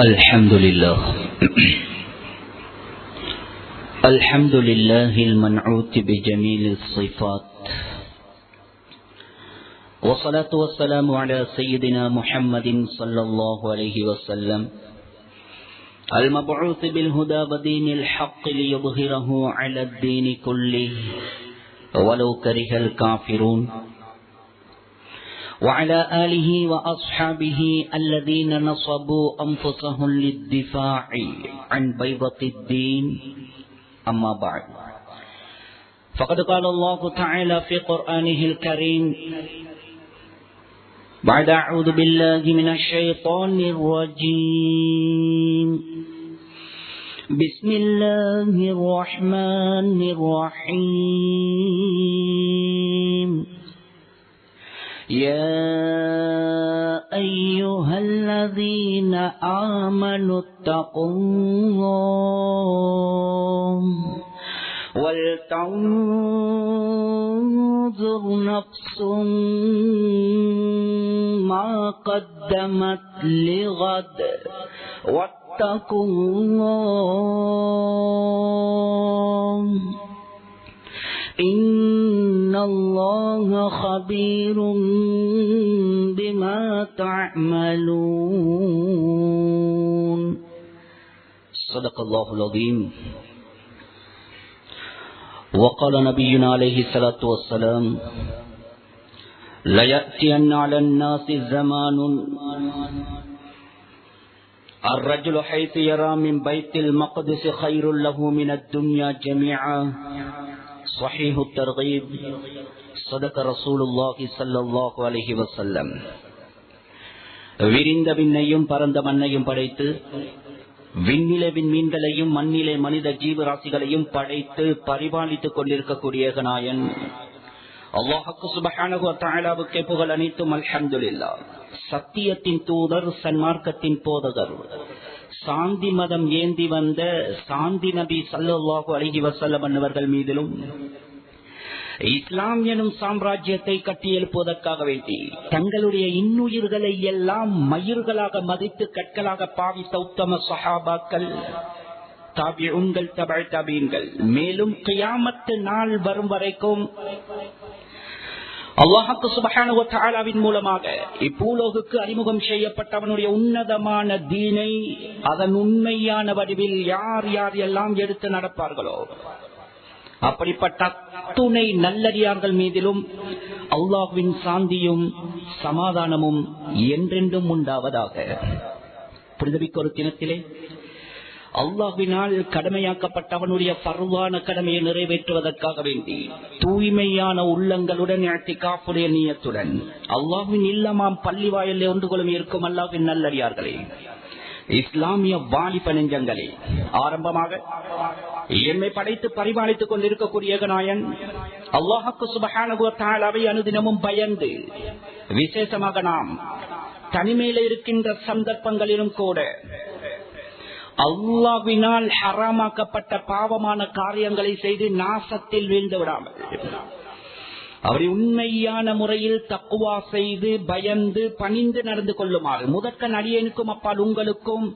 الحمد لله الحمد لله المنعوت بجميل الصفات، والصلاة والسلام على سيدنا محمد صلى الله عليه وسلم المبعوث بالهدى ودين الحق ليظهره على الدين كله ولو كره الكافرون، وعلى آله وأصحابه الذين نصبوا أنفسهم للدفاع عن بيضة الدين. أما بعد، فقد قال الله تعالى في قرآنه الكريم بعد أعوذ بالله من الشيطان الرجيم: بسم الله الرحمن الرحيم. يا أيها الذين آمنوا اتقوا الله ولتنظر نفس ما قدمت لغد واتقوا الله إن الله خبير بما تعملون. صدق الله العظيم. وقال نبينا عليه الصلاة والسلام: ليأتين على الناس زمان الرجل حيث يرى من بيت المقدس خير له من الدنيا جميعا. صحيح الترغيب. صدق رسول الله صلى الله عليه وسلم. விரிந்த விண்ணையும் பரந்த மண்ணையும் படைத்து விண்ணிலே விண்மீன்களையும் மண்ணிலே மனித ஜீவராசிகளையும் படைத்து பரிபாலித்துக் கொண்டிருக்கக்கூடிய ஏகநாயன் அல்லாஹ்வுக்கு சுப்ஹானஹு வ தஆலாவுக்கே புகழ் அனைத்தும். அல்ஹம்துலில்லாஹ். சத்தியத்தின் தூதர், சன்மார்க்கத்தின் போதகர், சாந்தி மதம் ஏந்தி வந்த சாந்தி நபி ஸல்லல்லாஹு அலைஹி வஸல்லம் அவர்கள் மீதிலும் இஸ்லாம் எனும் சாம்ராஜ்யத்தை கட்டி எழுப்புவதற்காக வேண்டி தங்களுடைய இன்னுயிர்களை எல்லாம் மயிர்களாக மதித்து கற்களாக பாவித்த உத்தம சஹாபாக்கள், தாபிஊன்கள், தபஅ தாபீன்கள், மேலும் கியாமத் நாள் வரும் வரைக்கும் அல்லாஹ்வுக்கு சுப்ஹானஹு வ தஆலாவின் மூலமாக இப்பூலோகுக்கு அறிமுகம் செய்யப்பட்ட அவனுடைய உன்னதமான தீனை அதன் உண்மையான வடிவில் யார் யார் எல்லாம் எடுத்து நடப்பார்களோ அப்படிப்பட்ட அத்துணை நல்லடியார்கள் மீதிலும் அல்லாஹ்வின் சாந்தியும் சமாதானமும் என்றென்றும் உண்டாவதாக. புரிதவிக்கு ஒரு தினத்திலே அல்லாஹ்வினால் கடமையாக்கப்பட்ட அவனுடைய பர்வான கடமையை நிறைவேற்றுவதற்காக வேண்டி தூய்மையான உள்ளங்களுடன் இஅ்திகாஃபுடைய நியத்துடன் அல்லாஹ்வின் இல்லமாம் பள்ளி வாயிலே ஒன்று கொள்ளும் இருக்கும் அல்லாஹ்வின் நல்லடியார்களே, இஸ்லாமிய வாலிப நெஞ்சங்களே, ஆரம்பமாக எம்மை படைத்து பரிபாலித்துக் கொண்டிருக்கக்கூடிய ஏகநாயன் அல்லாஹ்வுக்கு சுப்ஹானஹு வ தஆலாவை அனுதினமும் பயந்து, விசேஷமாக நாம் தனிமையில இருக்கின்ற சந்தர்ப்பங்களிலும் கூட அல்லாஹ்வினால் ஹராமாக்கப்பட்ட பாவமான காரியங்களை செய்து நாசத்தில் வீழ்ந்து விடாமல் அவரை உண்மையான முறையில் தக்வா செய்து பயந்து பணிந்து நடந்து கொள்ளுமாறு முதற்க அடியேனுக்கும் அப்பால் உங்களுக்கும்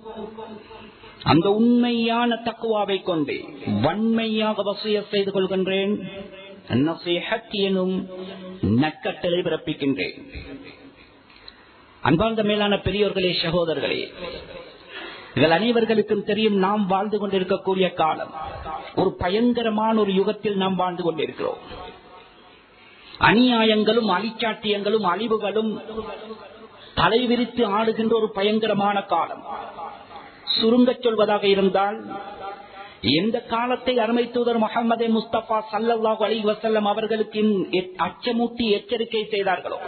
அந்த உண்மையான தக்வாவை கொண்டு வன்மையாக வசியத் செய்து கொள்கின்றேன். நஸீஹத் எனும் நற்கட்டளை பிறப்பிக்கின்றேன். அன்பார்ந்த மேலான பெரியோர்களே, சகோதரர்களே, இதில் அனைவர்களுக்கும் தெரியும், நாம் வாழ்ந்து கொண்டிருக்கக்கூடிய காலம் ஒரு பயங்கரமான ஒரு யுகத்தில் நாம் வாழ்ந்து கொண்டிருக்கிறோம். அநியாயங்களும் அழிச்சாட்டியங்களும் அழிவுகளும் தலைவிரித்து ஆடுகின்ற ஒரு பயங்கரமான காலம். சுருங்க சொல்வதாக இருந்தால், எந்த காலத்தை அருமை தூதர் முஹம்மது முஸ்தபா ஸல்லல்லாஹு அலைஹி வஸல்லம் அவர்களுக்கு அச்சமூட்டி எச்சரிக்கை செய்தார்களோ,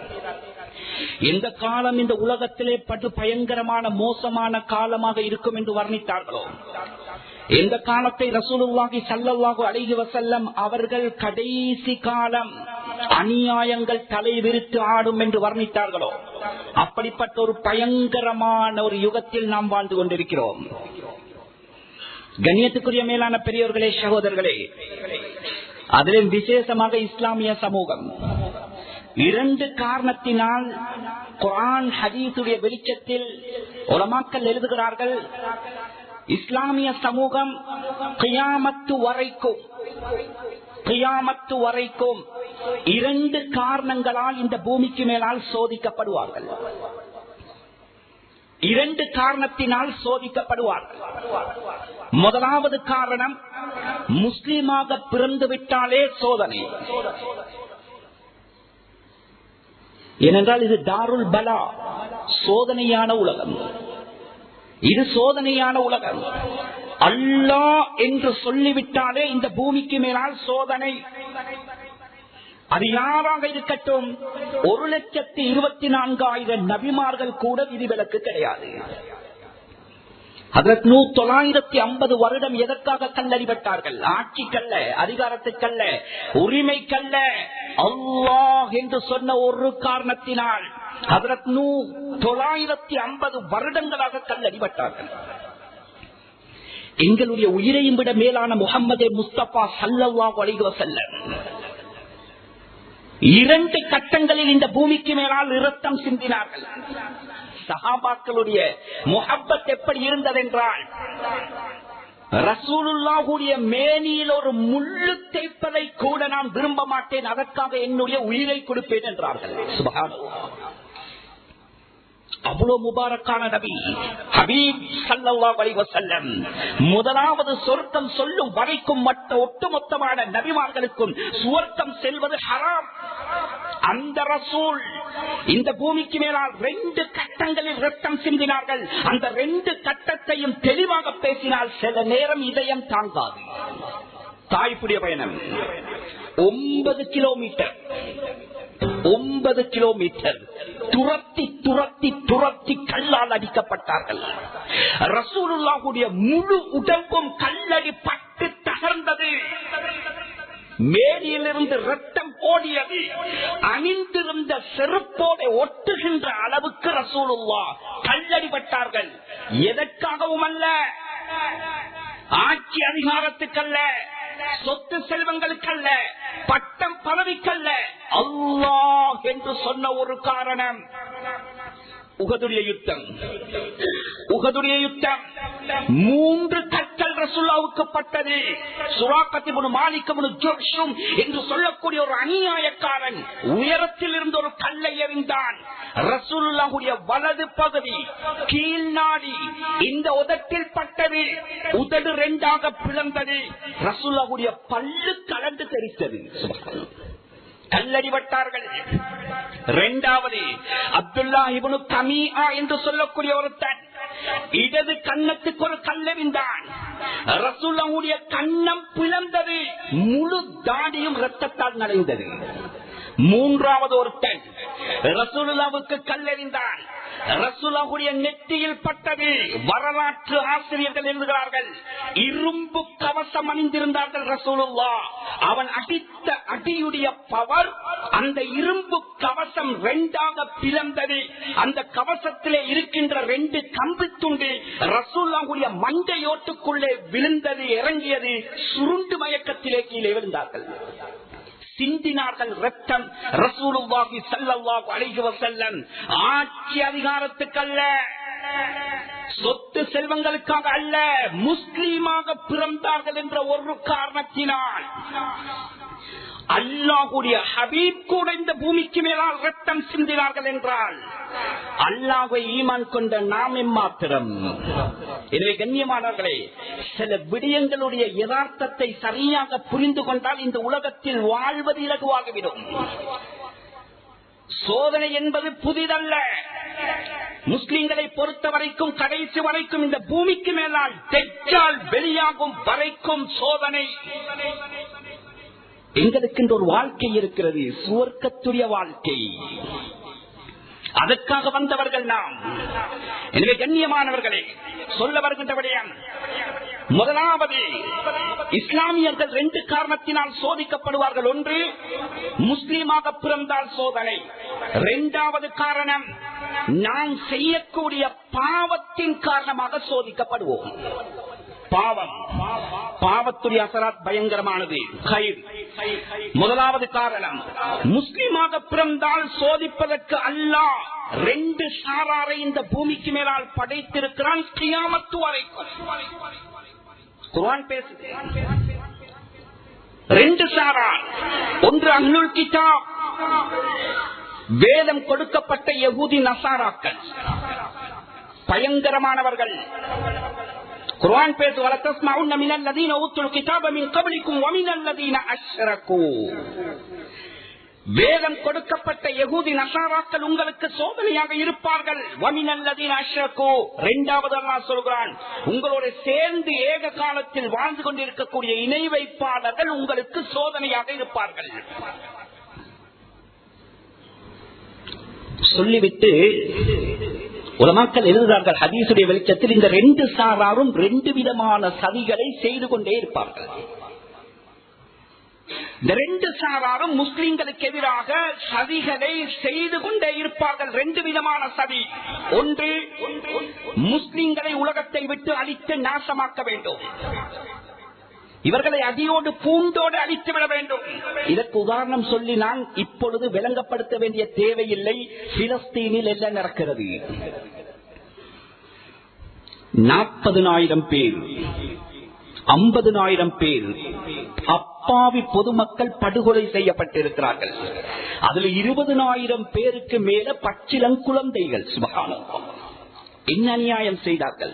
எந்த காலம் இந்த உலகத்திலே படு பயங்கரமான மோசமான காலமாக இருக்கும் என்று வர்ணித்தார்களோ, எந்த காலத்தை ரசூலுல்லாஹி ஸல்லல்லாஹு அலைஹி வஸல்லம் அவர்கள் கடைசி காலம் அநியாயங்கள் தலைவிரித்து ஆடும் என்று வர்ணித்தார்களோ, அப்படிப்பட்ட ஒரு பயங்கரமான ஒரு யுகத்தில் நாம் வாழ்ந்து கொண்டிருக்கிறோம். கண்ணியத்துக்குரிய மேலான பெரியோர்களே, சகோதரர்களே, அதிலும் விசேஷமாக இஸ்லாமிய சமூகம் இரண்டு காரணத்தினால் குர்ஆன் ஹதீஸுடைய வெளிச்சத்தில் உலமாக்கள் எழுதுகிறார்கள், இஸ்லாமிய சமூகம் கியாமத்து வரைக்கும் இரண்டு காரணங்களால் இந்த பூமிக்கு மேலால் சோதிக்கப்படுவார்கள். இரண்டு காரணத்தினால் சோதிக்கப்படுவார்கள். முதலாவது காரணம், முஸ்லிமாக பிறந்து விட்டாலே சோதனை. ஏனென்றால் இது தாருல் பலா, சோதனையான உலகம். இது சோதனையான உலகம். அல்லாஹ் என்று சொல்லிவிட்டாலே இந்த பூமிக்கு மேலால் சோதனை. அது யாராக இருக்கட்டும், 1,24,000 நபிமார்கள் கூட விதிவிலக்கு கிடையாது. ஹஜ்ரத் நூஹ் 950 வருடம் எதற்காக கல்லறிபட்டார்கள்? ஆட்சிக்கல்ல, அதிகாரத்துக்கல்ல, உரிமைக்கல்ல, அல்லாஹ் என்று சொன்ன ஒரு காரணத்தினால் ஹஜ்ரத் நூஹ் 950 வருடங்களாக கல்லறிபட்டார்கள். எங்களுடைய உயிரையும் விட மேலான முஹம்மதே முஸ்தபா ஸல்லல்லாஹு அலைஹி வஸல்லம் இரண்டு கட்டங்களில் இந்த பூமிக்கு மேலால் இரத்தம் சிந்தினார்கள். சஹாபாக்களுடைய முஹப்பத் எப்படி இருந்ததென்றால், ரசூலுல்லாஹுடைய மேனியில் ஒரு முள்ளு தைப்பதை கூட நான் விரும்ப மாட்டேன், அதற்காக என்னுடைய உயிரை கொடுப்பேன் என்றார்கள். சுப்ஹானல்லாஹ். அவ்வளவு முபாரக்கான நபி ஹபீப் ஸல்லல்லாஹு அலைஹி வஸல்லம் முதலாவது சொர்க்கம் சொல்லும் வரைக்கும் ஒட்டுமொத்தமான நபிமார்களுக்கும் சுவர்க்கம் செல்வது ஹராம். அந்த ரசூல் இந்த பூமிக்கு மேலால் 2 கட்டங்களில் ரத்தம் சிந்தினார்கள். அந்த 2 கட்டத்தையும் தெளிவாக பேசினால் சில நேரம் இதயம் தாங்காது. தாய்ப்புடைய பயணம் 9 கிலோமீட்டர் துரத்தி துரத்தி துரத்தி கல்லால் அடிக்கப்பட்டார்கள். ரசூலுல்லாஹுடைய முழு உடம்பும் கல்லடி பட்டு தகர்ந்தது. மேலிலிருந்து ரத்தம் ஓடியது. அணிந்திருந்த செருப்போட ஒட்டுகின்ற அளவுக்கு ரசூலுல்லாஹ் கல்லடிபட்டார்கள். எதற்காகவும் அல்ல, ஆட்சி அதிகாரத்துக்கல்ல, சொத்து செல்வங்களுக்கல்ல, பட்டம் பதவிக்கல்ல, அல்லாஹ் என்று சொன்ன ஒரு காரணம். உஹதுடைய யுத்தம் 3 கற்கள் ரசூலுல்லாஹ்வுக்கு பட்டது. சுராக்கத் இப்னு மாலிக் இப்னு ஜுஹ்ஷும் என்று சொல்லக்கூடிய ஒரு அநியாயக்காரன் உயரத்தில் இருந்து ஒரு கல்லை எறிந்தான். ரசூலுல்லாஹ்வுடைய வலது பகுதி கீழ் நாடி இந்த உதட்டில் பட்டது. உதடு 2ஆக பிளந்தது. ரசூலுல்லாஹ்வுடைய பல்லு கலந்து தெரித்தது. கல்லடிபட்டார்கள். 2வது அப்துல்லா இப்னு கமீஆ என்று சொல்லக்கூடிய ஒருத்தன் இடது கன்னத்துக்கு ஒரு கல்லெறிந்தான். ரசூலுல்லாஹ்வுடைய கன்னம் பிளந்தது. முழு தாடியும் இரத்தத்தால் நனைந்தது. 3வது ஒருத்தன் ரசூலுல்லாஹ்வுக்கு கல்லெறிந்தான். ரசூலுல்லாஹ்வுடைய நெற்றியில் பட்டது. வரலாற்று ஆசிரியர்கள் எழுதுகிறார்கள், இரும்பு கவசம் அணிந்திருந்தார்கள் ரசூலுல்லாஹ். அவன் அடித்த அடியுடைய பவர், அந்த இரும்பு கவசம் 2ஆக பிளந்தது. அந்த கவசத்திலே இருக்கின்ற 2 கம்பு துண்டு ரசூலுல்லாஹ்வுடைய மண்டையோட்டுக்குள்ளே விழுந்தது, இறங்கியது. சுருண்டு மயக்கத்திலே கீழே விழுந்தார்கள். சிந்தினார்கள் ரத்தம். ரசூலுல்லாஹி ஸல்லல்லாஹு அலைஹி வஸல்லம் ஆட்சி அதிகாரத்துக்கல்ல, சொத்து செல்வங்களுக்காக அல்ல, முஸ்லீமாக பிறந்தார்கள் என்ற ஒரு காரணத்தினால் அல்லாஹ்வுடைய ஹபீப் கூட இந்த பூமிக்கு மேலால் ரத்தம் சிந்தினார்கள் என்றால் அல்லாஹ்வை ஈமான் கொண்ட நாம் எம்மாத்திரம். எனவே கண்ணியமானவர்களே, சில விடயங்களுடைய யதார்த்தத்தை சரியாக புரிந்து கொண்டால் இந்த உலகத்தில் வாழ்வது இலகுவாகிவிடும். சோதனை என்பது புதிதல்ல. முஸ்லிம்களை பொறுத்த வரைக்கும் கடைசி வரைக்கும் இந்த பூமிக்கு மேலால் தெஜ்ஜால் வெளியாகும் வரைக்கும் சோதனை. எங்களுக்கு ஒரு வாழ்க்கை இருக்கிறது, சுவர்க்கத்துடைய வாழ்க்கை. அதற்காக வந்தவர்கள் நாம். எனவே கண்ணியமானவர்களே, சொல்ல வருகின்ற விடயம், முதலாவது இஸ்லாமியர்கள் 2 காரணத்தினால் சோதிக்கப்படுவார்கள். ஒன்று, முஸ்லீமாக பிறந்தால் சோதனை. 2வது காரணம், நாம் செய்யக்கூடிய பாவத்தின் காரணமாக சோதிக்கப்படுவோம். பாவம். பாவத்துடைய அசராத் பயங்கரமானது. முதலாவது காரணம், முஸ்லிமாக பிறந்தால் சோதிப்பதற்கு அல்லாஹ் 2 சாராரை இந்த பூமிக்கு மேலால் படைத்திருக்கிறான் கியாமத்து வரைக்கும். குர்ஆன் பேசுது 2 சாரார். ஒன்று அஹ்லுல் கிதாப், வேதம் கொடுக்கப்பட்ட யஹூதி நசாராக்கள், பயங்கரமானவர்கள். குர்ஆன் பேசு வலதஸ்மஉன்ன மினல் லதீன ஊத்துல் கிதாப மின் கப்லிக்கும் வ மினல் லதீன அஷ்ரகு. வேதம் கொடுக்கப்பட்ட யஹூதி நசாராக்கள் உங்களுக்கு சோதனையாக இருப்பார்கள். வ மினல் லதீன அஷ்ரகு, இரண்டாவது அல்லாஹ் சொல்கிறான், உங்களோட சேர்ந்து ஏக காலத்தில் வாழ்ந்து கொண்டிருக்கக்கூடிய இணை வைப்பாளர்கள் உங்களுக்கு சோதனையாக இருப்பார்கள். சொல்லிவிட்டு உலமாக்கள் எழுதுகிறார்கள், ஹதீசுடைய வெளிச்சத்தில் இந்த 2 சாராரும் 2 விதமான சதிகளை செய்து கொண்டே இருப்பார்கள். இந்த 2 சாராரும் முஸ்லிம்களுக்கு எதிராக சதிகளை செய்து கொண்டே இருப்பார்கள். 2 விதமான சதி. ஒன்று, முஸ்லிம்களை உலகத்தை விட்டு அழித்து நாசமாக்க வேண்டும், இவர்களை அடியோடு பூண்டோடு அழித்துவிட வேண்டும். இதற்கு உதாரணம் சொல்லி நான் இப்பொழுது விளங்கப்படுத்த வேண்டிய தேவையில்லை. பிலஸ்தீனில் என்ன நடக்கிறது? 40,000 பேர், 50,000 பேர் அப்பாவி பொதுமக்கள் படுகொலை செய்யப்பட்டிருக்கிறார்கள். அதில் 20,000 பேருக்கு மேல பச்சிளங்குழந்தைகள். சுப்ஹானல்லாஹ், என்ன அநியாயம் செய்தார்கள்!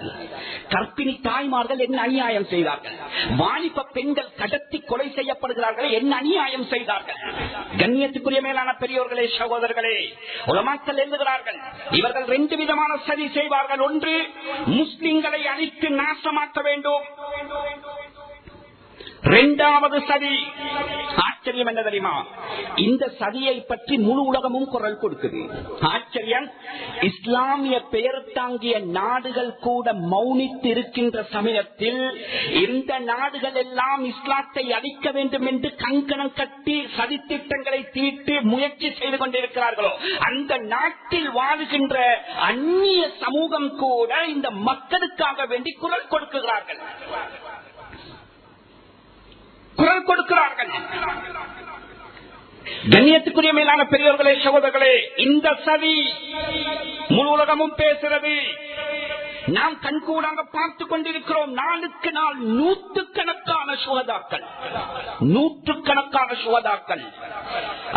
கர்ப்பிணி தாய்மார்கள் என்ன அநியாயம் செய்தார்கள்! வாலிப பெண்கள் கடத்தி கொலை செய்யப்படுகிறார்கள், என்ன அநியாயம் செய்தார்கள்! கண்ணியத்துக்குரிய மேலான பெரியோர்களே, சகோதரர்களே, உலமாக்கள் எழுதுகிறார்கள், இவர்கள் 2 விதமான சதி செய்வார்கள். ஒன்று, முஸ்லிம்களை அழித்து நாசமாக்க வேண்டும். இரண்டாவது சதி, ஆச்சரியம் என்ன தெரியுமா? இந்த சதியை பற்றி முழு உலகமும் குரல் கொடுக்குது. ஆச்சரியம், இஸ்லாமிய பெயர் தாங்கிய நாடுகள் கூட மௌனித்து இருக்கின்ற சமயத்தில் இந்த நாடுகள் எல்லாம் இஸ்லாத்தை அழிக்க வேண்டும் என்று கங்கணம் கட்டி சதித்திட்டங்களை தீட்டு முயற்சி செய்து கொண்டிருக்கிறார்களோ, அந்த நாட்டில் வாழுகின்ற அந்நிய சமூகம் கூட இந்த மக்களுக்காக வேண்டி குரல் கொடுக்கிறார்கள். கண்ணியத்துக்குரிய மேலான பெரியவர்களே, சகோதரர்களே, இந்த சதி முழு உலகமும் பேசுகிறது. நாம் கண்கூடாக பார்த்துக் கொண்டிருக்கிறோம். நாளுக்கு நாள் நூற்றுக்கணக்கான சுஹதாக்கள்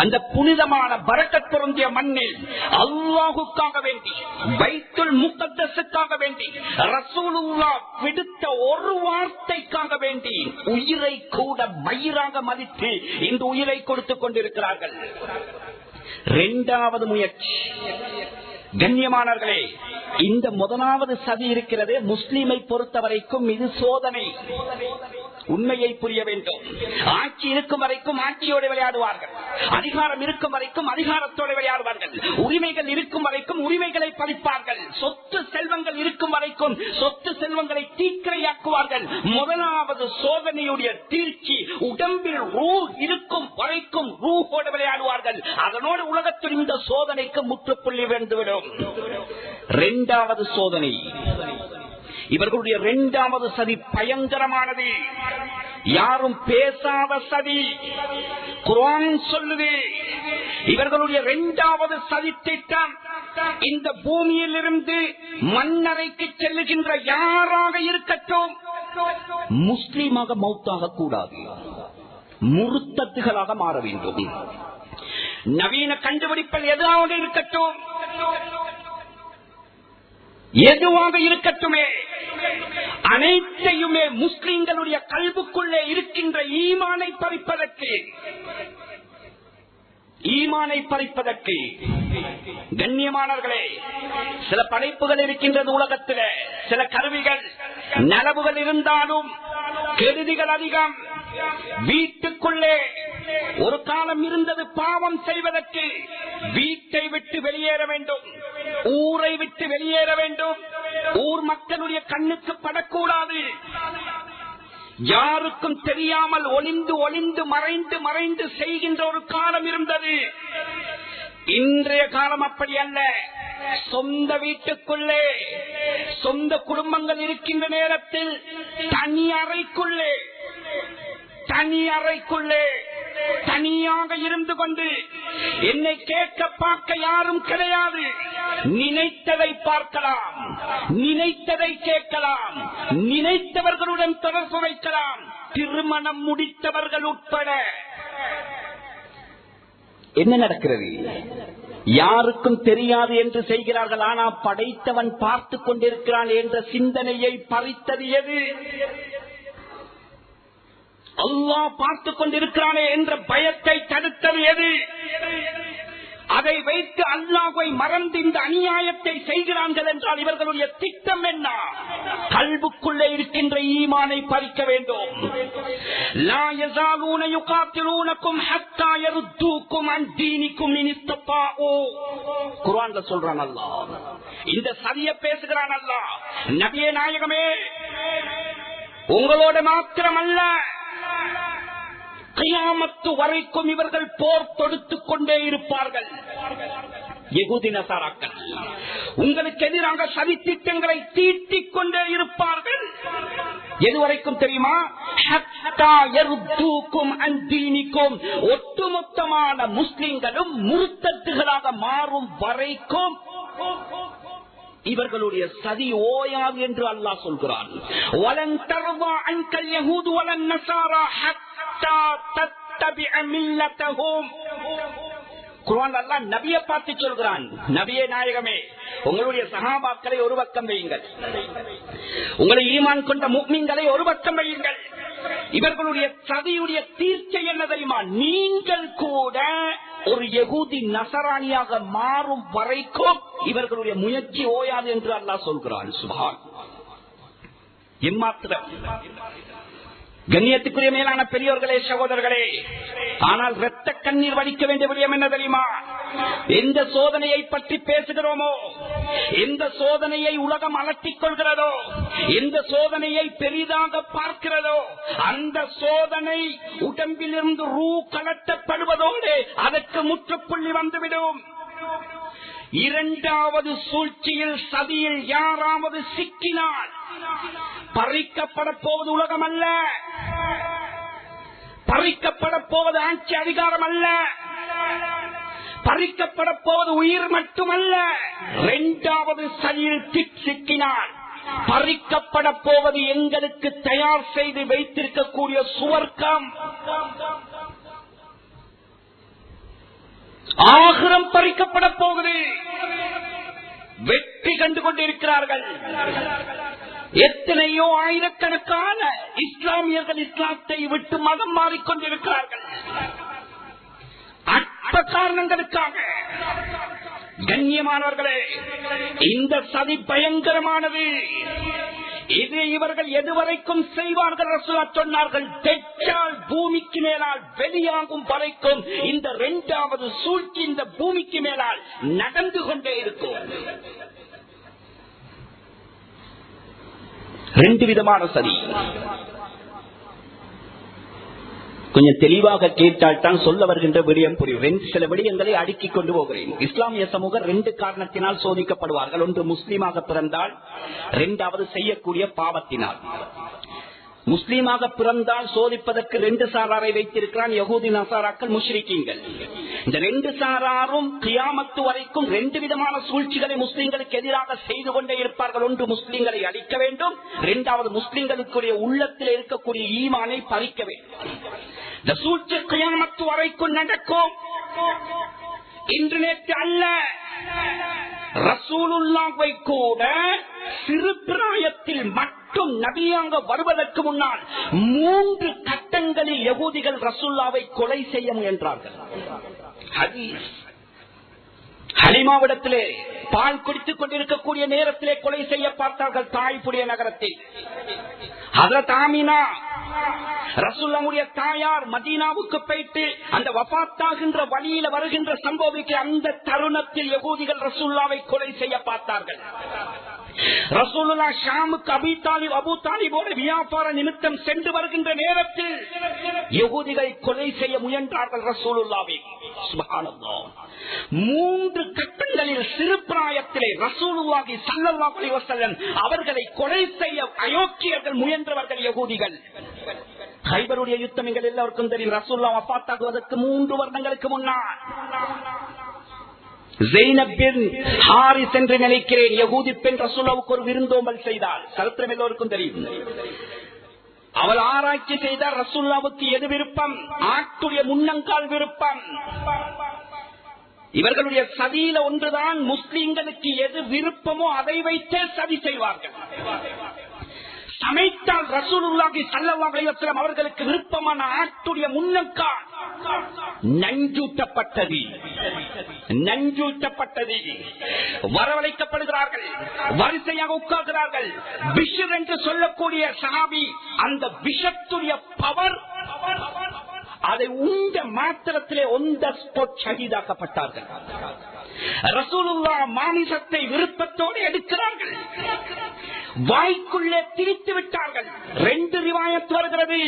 அந்த புனிதமான பரக்கத் பொருந்திய மண்ணில் அல்லாஹுக்காக வேண்டி, பைத்துல் முகத்தஸுக்காக வேண்டி, ரசூலுல்லாஹ் விடுத்த ஒரு வார்த்தைக்காக வேண்டி உயிரை கூட மயிராக மதித்து இந்த உயிரை கொடுத்துக் கொண்டிருக்கிறார்கள். இரண்டாவது முயற்சி, கண்ணியமானவர்களே, இந்த முதலாவது சதி இருக்கிறது, முஸ்லிமை பொறுத்தவரைக்கும் இது சோதனை. உண்மையை புரிய வேண்டும். ஆட்சி இருக்கும் வரைக்கும் ஆட்சியோடு விளையாடுவார்கள், அதிகாரம் இருக்கும் வரைக்கும் அதிகாரத்தோடு விளையாடுவார்கள், உரிமைகள் இருக்கும் வரைக்கும் உரிமைகளை பறிப்பார்கள், சொத்து செல்வங்கள் இருக்கும் வரைக்கும் சொத்து செல்வங்களை தீக்கிரையாக்குவார்கள். முதலாவது சோதனையுடைய தீர்ச்சி, உடம்பில் ரூ இருக்கும் வரைக்கும் ரூஹோடு விளையாடுவார்கள். அதனோடு உலகத்தில் இந்த சோதனைக்கு முற்றுப்புள்ளி வந்துவிடும். இரண்டாவது சோதனை, இவர்களுடைய இரண்டாவது சதி பயங்கரமானது, யாரும் பேசாத சதி. குர்ஆன் சொல்லுது, இவர்களுடைய இரண்டாவது சதி திட்டம், இந்த பூமியிலிருந்து மண்ணறைக்கு செல்லுகின்ற யாராக இருக்கட்டும் முஸ்லீமாக மௌத்தாக கூடாது, முர்த்தத்துகளாக மாற வேண்டும். நவீன கண்டுபிடிப்பில் எதுவாக இருக்கட்டும், எதுவாக இருக்கட்டுமே, அனைத்தையுமே முஸ்லிம்களுடைய கல்புக்குள்ளே இருக்கின்ற ஈமானை பறிப்பதற்கு கண்ணியமானவர்களே, சில படைப்புகள் இருக்கின்றது உலகத்தில், சில கருவிகள் நலவுகள் இருந்தாலும் கெடுதிகள் அதிகம். வீட்டுக்குள்ளே ஒரு காலம் இருந்தது பாவம் செய்வதற்கு, வீட்டை விட்டு வெளியேற வேண்டும், ஊரை விட்டு வெளியேற வேண்டும், ஊர் மக்களுடைய கண்ணுக்கு படக்கூடாது, யாருக்கும் தெரியாமல் ஒளிந்து ஒளிந்து மறைந்து செய்கின்ற ஒரு காலம் இருந்தது. இன்றைய காலம் அப்படி அல்ல. சொந்த வீட்டுக்குள்ளே சொந்த குடும்பங்கள் இருக்கின்ற நேரத்தில் தனி அறைக்குள்ளே தனியாக இருந்து கொண்டு என்னை கேட்க பார்க்க யாரும் கிடையாது. நினைத்ததை பார்க்கலாம், நினைத்ததை கேட்கலாம், நினைத்தவர்களுடன் தொடர்பு வைக்கலாம், திருமணம் முடித்தவர்கள் உட்பட. என்ன நடக்கிறது? யாருக்கும் தெரியாது என்று செய்கிறார்கள். ஆனா படைத்தவன் பார்த்து கொண்டிருக்கிறான் என்ற சிந்தனையை பறித்தது எது? அல்லாஹ் பார்த்து கொண்டிருக்கிறானே என்ற பயத்தை தடுத்தது எது? அதை வைத்து அல்லாஹ்வை மறந்து இந்த அநியாயத்தை செய்கிறார்கள் என்றால் இவர்களுடைய திட்டம் என்ன? கல்புக்குள்ளே இருக்கின்ற ஈமானை பறிக்க வேண்டும். லா யஸாலூன யுகாத்திலூனகும் ஹத்தா யருத்தூகும் அன் தீனிகும் இன் இஸ்தஃபாஉ. குர்ஆன்ல சொல்றான் அல்லாஹ். இந்த சரிய பேசுகிறான் அல்லாஹ். நபியே நாயகமே, உங்களோட மாத்திரமல்ல, கியாமத்து வரைக்கும் இவர்கள் போர் தொடுத்துக் கொண்டே இருப்பார்கள். யகூதி நசாராக்கள் உங்களுக்கு எதிராக சதித்திட்டங்களை தீட்டிக் கொண்டே இருப்பார்கள். எதுவரைக்கும் தெரியுமா? ஹத்தா யருத்தூகும் அன் தீனிகும். ஒட்டுமொத்தமான முஸ்லிம்களும் முர்த்தத்துகளாக மாறும் வரைக்கும் இவர்களுடைய சதி ஓயாது என்று அல்லாஹ் சொல்கிறான். வலன் தர்வா அன்கல் யஹூது வலன் நஸாரா ஹத்தா தத்தபிஅ மில்லத்தஹும். குர்ஆன் அல்லாஹ் நபியை பார்த்து சொல்கிறான், நபியே நாயகமே, உங்களுடைய சஹாபாக்களை ஒரு பக்கம் வையுங்கள், உங்களை ஈமான் கொண்ட முஃமின்களை ஒரு பக்கம் வையுங்கள். இவர்களுடைய சதியுடைய தீர்ச்சை என்ன தெரியுமா? நீங்கள் கூட ஒரு யகூதி நசராணியாக மாறும் வரைக்கும் இவர்களுடைய முயற்சி ஓயாது என்று அல்லாஹ் சொல்கிறான். சுப்ஹான். எம்மாத்திரம் கண்ணியத்துக்குரிய மேலான பெரியோர்களே, சகோதரர்களே, ஆனால் இரத்த கண்ணீர் வடிக்க வேண்டிய விடயம் என்ன தெரியுமா? எந்த சோதனையை பற்றி பேசுகிறோமோ, எந்த சோதனையை உலகம் அலட்டிக் கொள்கிறதோ, எந்த சோதனையை பெரிதாக பார்க்கிறதோ, அந்த சோதனை உடம்பிலிருந்து ரூ கலட்டப்படுவதோடு அதற்கு முற்றுப்புள்ளி வந்துவிடும். இரண்டாவது சூழ்ச்சியில், சதியில் யாராவது சிக்கினால் பறிக்கப்பட போவது உலகம் அல்ல, பறிக்கப்பட போவது ஆட்சி அதிகாரம் அல்ல, பறிக்கப்பட போவது உயிர் மட்டுமல்ல. இரண்டாவது சதியில் சிக்கினால் பறிக்கப்பட போவது எங்களுக்கு தயார் செய்து வைத்திருக்கக்கூடிய சுவர்க்கம். ஆகிரம் பறிக்கப்பட போகுது. வெற்றி கண்டு கொண்டிருக்கிறார்கள். எத்தனையோ ஆயிரக்கணக்கான இஸ்லாமியர்கள் இஸ்லாத்தை விட்டு மதம் மாறிக்கொண்டிருக்கிறார்கள். அற்ப காரணங்களுக்காக. கண்ணியமானவர்களே, இந்த சதி பயங்கரமானது. இது இவர்கள் எதுவரைக்கும் செய்வார்கள்? ரசூலுல்லாஹ் சொன்னார்கள், தெற்றால் பூமிக்கு மேலால் வெளியாகும் வரைக்கும் இந்த இரண்டாவது சூழ்ச்சி இந்த பூமிக்கு மேலால் நடந்து கொண்டே இருக்கும். ரெண்டு விதமான சதி. கொஞ்சம் தெளிவாக கேட்டால் தான் சொல்ல வருகின்ற விடயம் புரியும். சில விடயங்களை அடுக்கிக் கொண்டு போகிறேன். இஸ்லாமிய சமூகம் ரெண்டு காரணத்தினால் சோதிக்கப்படுவார்கள். ஒன்று முஸ்லீமாக பிறந்தால், இரண்டாவது செய்யக்கூடிய பாவத்தினால். முஸ்லீமாக பிறந்தால் சோதிப்பதற்கு ரெண்டு சாராரை வைத்திருக்கிறான், யகூதி நசாராக்கள், முஷ்ரிக்கீன்கள். இந்த ரெண்டு சாராரும் கியாமத்து வரைக்கும் ரெண்டு விதமான சூழ்ச்சிகளை முஸ்லிம்களுக்கு எதிராக செய்து கொண்டே இருப்பார்கள். ஒன்று முஸ்லிம்களை அழிக்க வேண்டும், இரண்டாவது முஸ்லிம்களுக்குரிய உள்ளத்தில் இருக்கக்கூடிய ஈமானை பறிக்க வேண்டும். இந்த சூழ்ச்சி கியாமத்து வரைக்கும் நடக்கும். இன்று நேற்று அல்ல. ரசூலுல்லாஹ்வை கூட சிறு பிராயத்தில் மட்டும் நபியாக வருவதற்கு முன்னால் 3 கட்டங்களில் யகூதிகள் ரசூலுல்லாஹ்வை கொலை செய்ய முயன்றார்கள். ஹதீஸ். ஹலீமாவிடத்திலே பால் குடித்துக் கொண்டிருக்கக்கூடிய நேரத்திலே கொலை செய்ய பார்த்தார்கள் தாய்ப்புடைய நகரத்தில். ஹஜ்ரத் ஆமினா ரசூலுல்லாஹ்வுடைய தாயார் மதீனாவுக்கு போயிட்டு அந்த வஃபாத்தாகின்ற வழியில வருகின்ற சம்பவிக்கு அந்த தருணத்தில் யகூதிகள் ரசூலுல்லாஹ்வை கொலை செய்ய பார்த்தார்கள். ரசூலுல்லாஹ் ஷாமுக்கு அபூ தாலிபோடு வியாபார நிமித்தம் சென்று வருகின்ற நேரத்தில் யகூதிகள் கொலை செய்ய முயன்றார்கள் ரசூலுல்லாஹ்வை. சுப்ஹானல்லாஹ். 3 கட்டங்களில் சிறு பிராயத்திலே ரசூலுல்லாஹி ஸல்லல்லாஹு அலைஹி வஸல்லம் அவர்களை கொலை செய்ய அயோக்கியர்கள் முயன்றவர்கள் யகூதிகள். கைபருடைய யுத்தம் எங்கள் எல்லாருக்கும் தெரியும். ரசூலுல்லாஹ் வஃபாத் ஆகுவதற்கு 3 வருடங்களுக்கு முன்னால் ஸைனப் பின் ஹாரிஸ் என்று நினைக்கிறேன், யகூதி பெண் ரசூலுல்லாஹ்வுக்கு ஒரு விருந்தோம்பல் செய்தாள். சரித்திரம் எல்லோருக்கும் தெரியும். அவள் ஆராய்ச்சி செய்தார். ரசூலுல்லாஹ்வுக்கு எது விருப்பம்? ஆட்டுடைய முன்னங்கால் விருப்பம். இவர்களுடைய சதியில ஒன்றுதான், முஸ்லிம்களுக்கு எது விருப்பமோ அதை வைத்தே சதி செய்வார்கள். சமைத்தால் ரசூலுல்லாஹி ஸல்லல்லாஹு அலைஹி வஸல்லம் அவர்களுக்கு விருப்பமான ஆட்டுடைய முன்னங்கால் நஞ்சூட்டப்பட்டது. வரவழைக்கப்படுகிறார்கள், வரிசையாக உட்கார்கிறார்கள். பிஷர் என்று சொல்லக்கூடிய சஹாபி அந்த விஷத்துடைய பவர் அதை உண்ட மாத்திரத்திலே ஒந்த ஸ்பாட் ஷஹீதாக்கப்பட்டார்கள். ரசூலுல்லாஹ் மாமிசத்தை விருப்பத்தோடு எடுக்கிறார்கள், வாய்க்குள்ளே திரித்து விட்டார்கள். 2 ரிவாயத் வருகிறது.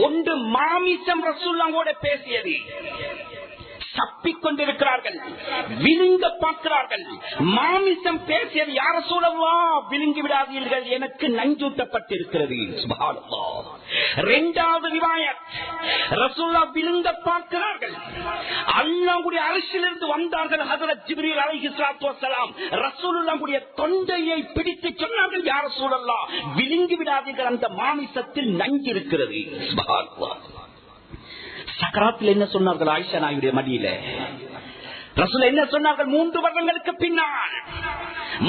ஒன்று மாமிசம் ரசூலுல்லாஹோடு பேசியது, சப்பிக்கொண்டிருக்கிறார்கள், விழுங்க பார்க்கிறார்கள். மாமிசம் பேசியது, யா ரசூலல்லாஹ் விழுங்கி விடாதீர்கள், எனக்கு நஞ்சூட்டப்பட்டிருக்கிறது. சுப்ஹானல்லாஹ். 2வது ரிவாயத், ரசூலுல்லாஹ் விழுங்க பார்க்கிறார்கள். அல்லாஹ்வுடைய அரிசிலிருந்து வந்தார்கள் ஹஜ்ரத் ஜிப்ரீல் அலைஹிஸ்ஸலாத்து வஸ்ஸலாம். ரசூலுல்லாஹ்வுடைய தொண்டையை பிடித்து சொன்னார்கள், யா ரசூலல்லாஹ் விழுங்கி விடாதீர்கள், அந்த மாமிசத்தில் நஞ்சு இருக்கிறது. சுப்ஹானல்லாஹ். சக்கராத்தில் என்ன சொன்னார்கள்? ஆயிஷா நாயுடைய மடியில ரசூல் என்ன சொன்னார்கள்? 3 வருடங்களுக்கு பின்னால்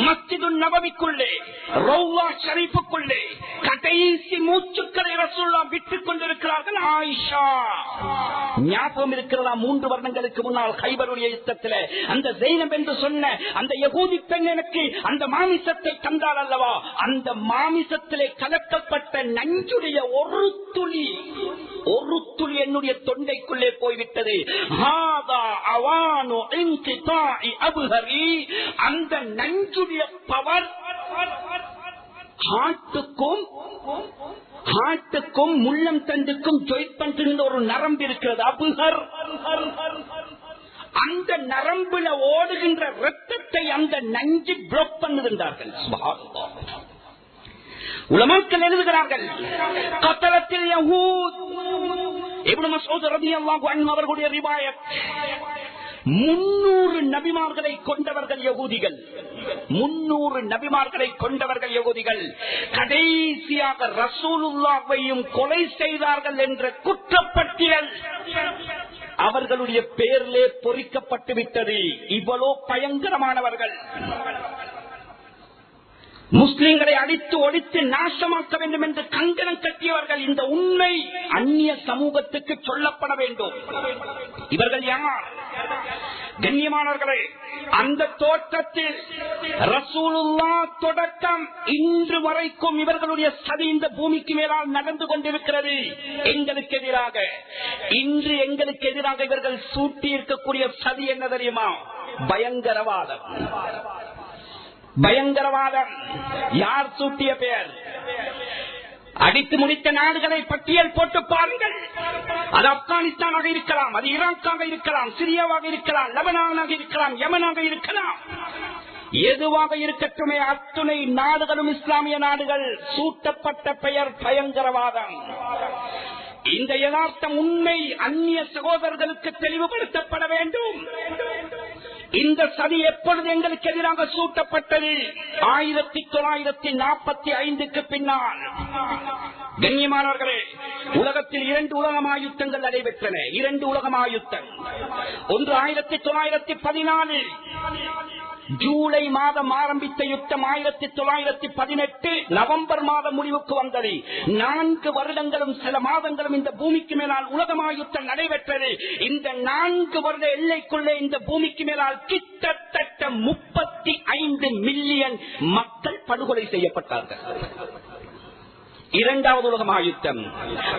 மஸ்ஜிது நபவிக்குள்ளே, ரௌலா ஷரீஃபுக்குள்ளே கடைசி மூச்சுக்களை ரசூலுல்லாஹ் விட்டுக் கொண்டிருக்கிறார்கள். ஆயிஷா ஞாபகம் இருக்கிறதா? 3 வருடங்களுக்கு முன்னால் கைபருடைய யுத்தத்தில் அந்த ஸைனப் என்று சொன்ன அந்த யகூதி பெண் எனக்கு அந்த மாமிசத்தை தந்தாள் அல்லவா? அந்த மாமிசத்திலே கலக்கப்பட்ட நஞ்சுடைய ஒரு துளி என்னுடைய தொண்டைக்குள்ளே போய்விட்டது. அந்த நஞ்சுடைய பவர் ஹார்ட்டுக்கும் முள்ளம் தண்டுக்கும் ஜாயிண்ட் பண்ணுகின்ற ஒரு நரம்பு இருக்கிறது, அபுஹர். அந்த நரம்புல ஓடுகின்ற ரத்தத்தை அந்த நஞ்சு பிளாக் பண்ணுகின்றார்கள். உலமாக்கள் எழுதுகிறார்கள், கத்தலத்தில் யஹூத் இப்னு மஸ்ஊத் ரலியல்லாஹு அன்ஹு அவர்களுடைய ரிவாயத், 300 நபிமார்களை கொண்டவர்கள் யகூதிகள். 300 நபிமார்களை கொண்டவர்கள் யகூதிகள். கடைசியாக ரசூலுல்லாஹ்வையும் கொலை செய்தார்கள் என்ற குற்றப்பட்டியல் அவர்களுடைய பெயரிலே பொறிக்கப்பட்டு விட்டது. இவ்வளவு பயங்கரமானவர்கள். முஸ்லிம்களை அடித்து ஒழித்து நாசமாக்க வேண்டும் என்று கங்கணம் கட்டியவர்கள். இந்த உண்மை அந்நிய சமூகத்துக்கு சொல்லப்பட வேண்டும். இவர்கள் யார்? கண்ணியமானவர்களே, அந்த தோற்றத்தில் ரசூலுல்லாஹ் தொடக்கம் இன்று வரைக்கும் இவர்களுடைய சதி இந்த பூமிக்கு மேலால் நடந்து கொண்டிருக்கிறது. எங்களுக்கு எதிராக, இன்று எங்களுக்கு எதிராக இவர்கள் சூட்டி இருக்கக்கூடிய சதி என்ன தெரியுமா? பயங்கரவாதம். யார் சூட்டிய பெயர்? அடித்து முடித்த நாடுகளை பட்டியல் போட்டு பாருங்கள். அது ஆப்கானிஸ்தானாக இருக்கலாம், அது ஈராக்காக இருக்கலாம், சிரியாவாக இருக்கலாம், லெபனானாக இருக்கலாம், யமனாக இருக்கலாம், எதுவாக இருக்கட்டுமே, அத்துணை நாடுகளும் இஸ்லாமிய நாடுகள். சூட்டப்பட்ட பெயர் பயங்கரவாதம். இந்த யதார்த்தம் உண்மை அந்நிய சகோதரர்களுக்கு தெளிவுபடுத்தப்பட வேண்டும். இந்த சதி எப்பொழுது எங்களுக்கு எதிராக சூட்டப்பட்டது? 1945க்கு பின்னால். கண்ணியமானவர்களே, உலகத்தில் 2 உலக மகாயுத்தங்கள் நடைபெற்றன. 2 உலக மகாயுத்தம். ஒன்று 1914 ஜூலை மாதம் ஆரம்பித்த யுத்தம் 1918 நவம்பர் மாதம் முடிவுக்கு வந்தது. 4 வருடங்களும் சில மாதங்களும் இந்த பூமிக்கு மேலால் உலகமா யுத்தம் நடைபெற்றது. இந்த 4 வருட எல்லைக்குள்ளே இந்த பூமிக்கு மேலால் கிட்டத்தட்ட 35 மில்லியன் மக்கள் படுகொலை செய்யப்பட்டார்கள். இரண்டாவது உலக மகாயுத்தம்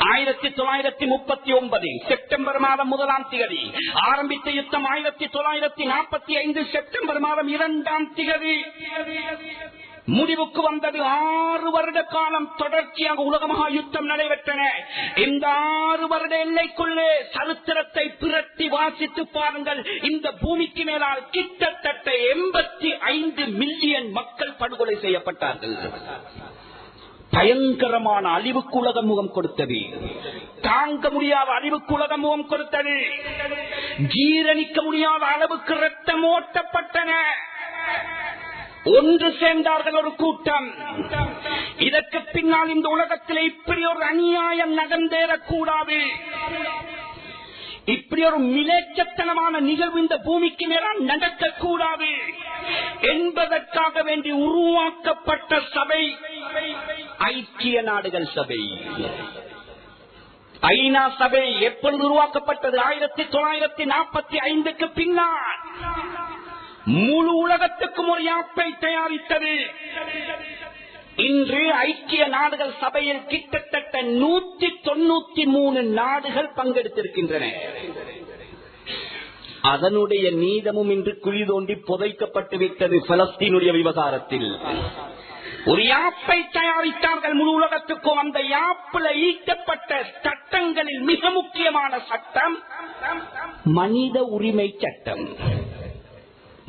1939 செப்டம்பர் மாதம் 1ஆம் தேதி ஆரம்பித்த யுத்தம் 1945 செப்டம்பர் மாதம் 2ஆம் தேதி முடிவுக்கு வந்தது. 6 வருட காலம் தொடர்ச்சியாக உலக மகாயுத்தம் நடைபெற்றன. இந்த 6 வருட எல்லைக்குள்ளே சரித்திரத்தை பிரட்டி வாசித்து பாருங்கள். இந்த பூமிக்கு மேலால் கிட்டத்தட்ட 85 மில்லியன் மக்கள் படுகொலை செய்யப்பட்டார்கள். பயங்கரமான அழிவுக்கு உலகம் முகம் கொடுத்தது. தாங்க முடியாத அழிவுக்கு உலகம் முகம் கொடுத்தது. ஜீரணிக்க முடியாத அளவுக்கு ரத்தம் ஓட்டப்பட்டன. ஒன்று சேர்ந்தார்கள் ஒரு கூட்டம். இதற்கு பின்னால் இந்த உலகத்தில் இப்படி ஒரு அநியாயம் நடந்தேறக்கூடாது, இப்படி ஒரு மிலேச்சத்தனமான நிகழ்வு இந்த பூமிக்கு மேலால் நடக்கக்கூடாது என்பதற்காக வேண்டி உருவாக்கப்பட்ட சபை ஐக்கிய நாடுகள் சபை. ஐநா சபை எப்பொழுது உருவாக்கப்பட்டது? 1945க்கு பின்னால் முழு உலகத்துக்கும் ஒரு யாப்பை தயாரித்தது. இன்று ஐக்கிய நாடுகள் சபையில் கிட்டத்தட்ட 193 நாடுகள் பங்கெடுத்திருக்கின்றன. அதனுடைய நீதமும் இன்று குழி தோண்டி புதைக்கப்பட்டு விட்டது. பலஸ்தீனுடைய விவகாரத்தில் ஒரு யாப்பை தயாரித்தார்கள் முழு உலகத்துக்கும். அந்த யாப்பில் ஈட்டப்பட்ட சட்டங்களில் மிக முக்கியமான சட்டம் மனித உரிமை சட்டம்.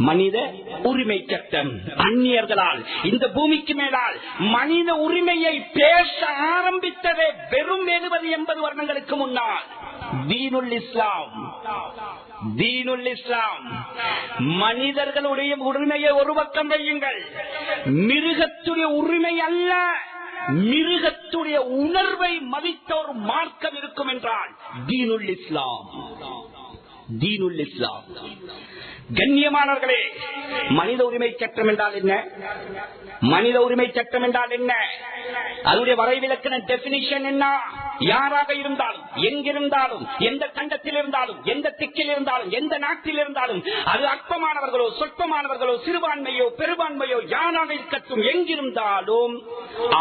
மனித உரிமை சட்டம். அந்நியர்களால் இந்த பூமிக்கு மேலால் மனித உரிமையை பேச ஆரம்பித்ததே வெறும் 70-80 வருடங்களுக்கு முன்னால். தீனுல் இஸ்லாம், தீனுல் இஸ்லாம். மனிதர்களுடைய உரிமையை ஒரு பக்கம் வையுங்கள், மிருகத்துடைய உரிமை அல்ல, மிருகத்துடைய உணர்வை மதித்த ஒரு மார்க்கம் இருக்கும் என்றால் தீனுல் இஸ்லாம். தீனுல் இஸ்லாம். கண்ணியமானவர்களே, மனித உரிமை சட்டம் என்றால் என்ன? மனித உரிமை சட்டம் என்றால் என்ன? அதனுடைய வரைவிலக்கண டெபினிஷன் என்ன? யாராக இருந்தாலும், எங்கிருந்தாலும், எந்த கண்டத்தில் இருந்தாலும், எந்த திக்கில் இருந்தாலும், எந்த நாட்டில் இருந்தாலும், அது அற்பமானவர்களோ சொற்பமானவர்களோ சிறுபான்மையோ பெரும்பான்மையோ யாராக இருக்கட்டும், எங்கிருந்தாலும்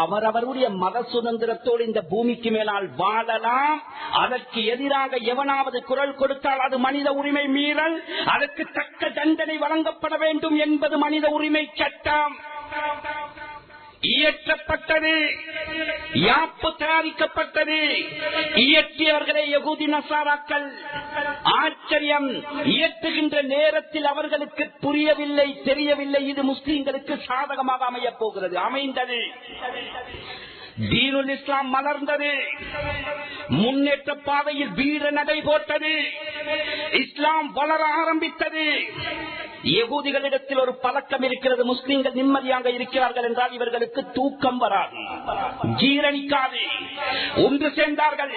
அவரவருடைய மத சுதந்திரத்தோடு இந்த பூமிக்கு மேலால் வாழலாம். அதற்கு எதிராக எவனாவது குரல் கொடுத்தால் அது மனித உரிமை மீறல், அதற்கு தக்க தண்டனை வழங்கப்பட வேண்டும் என்பது மனித உரிமை சட்டம். இயற்றப்பட்டது, யாப்பு தயாரிக்கப்பட்டது. இயற்றியவர்களே யகூதி நசாராக்கள். ஆச்சரியம், இயற்றுகின்ற நேரத்தில் அவர்களுக்கு புரியவில்லை, தெரியவில்லை இது முஸ்லிம்களுக்கு சாதகமாக அமையப் போகிறது. அமைந்தது. தீனுல் இஸ்லாம் மலர்ந்தது. முன்னேற்ற பாதையில் வீர நடை போட்டது. இஸ்லாம் வளர ஆரம்பித்தது. யகூதிகளிடத்தில் ஒரு பழக்கம் இருக்கிறது, முஸ்லிம்கள் நிம்மதியாக இருக்கிறார்கள் என்றால் இவர்களுக்கு தூக்கம் வராது, ஜீரணிக்காது. ஒன்று சேர்ந்தார்கள்,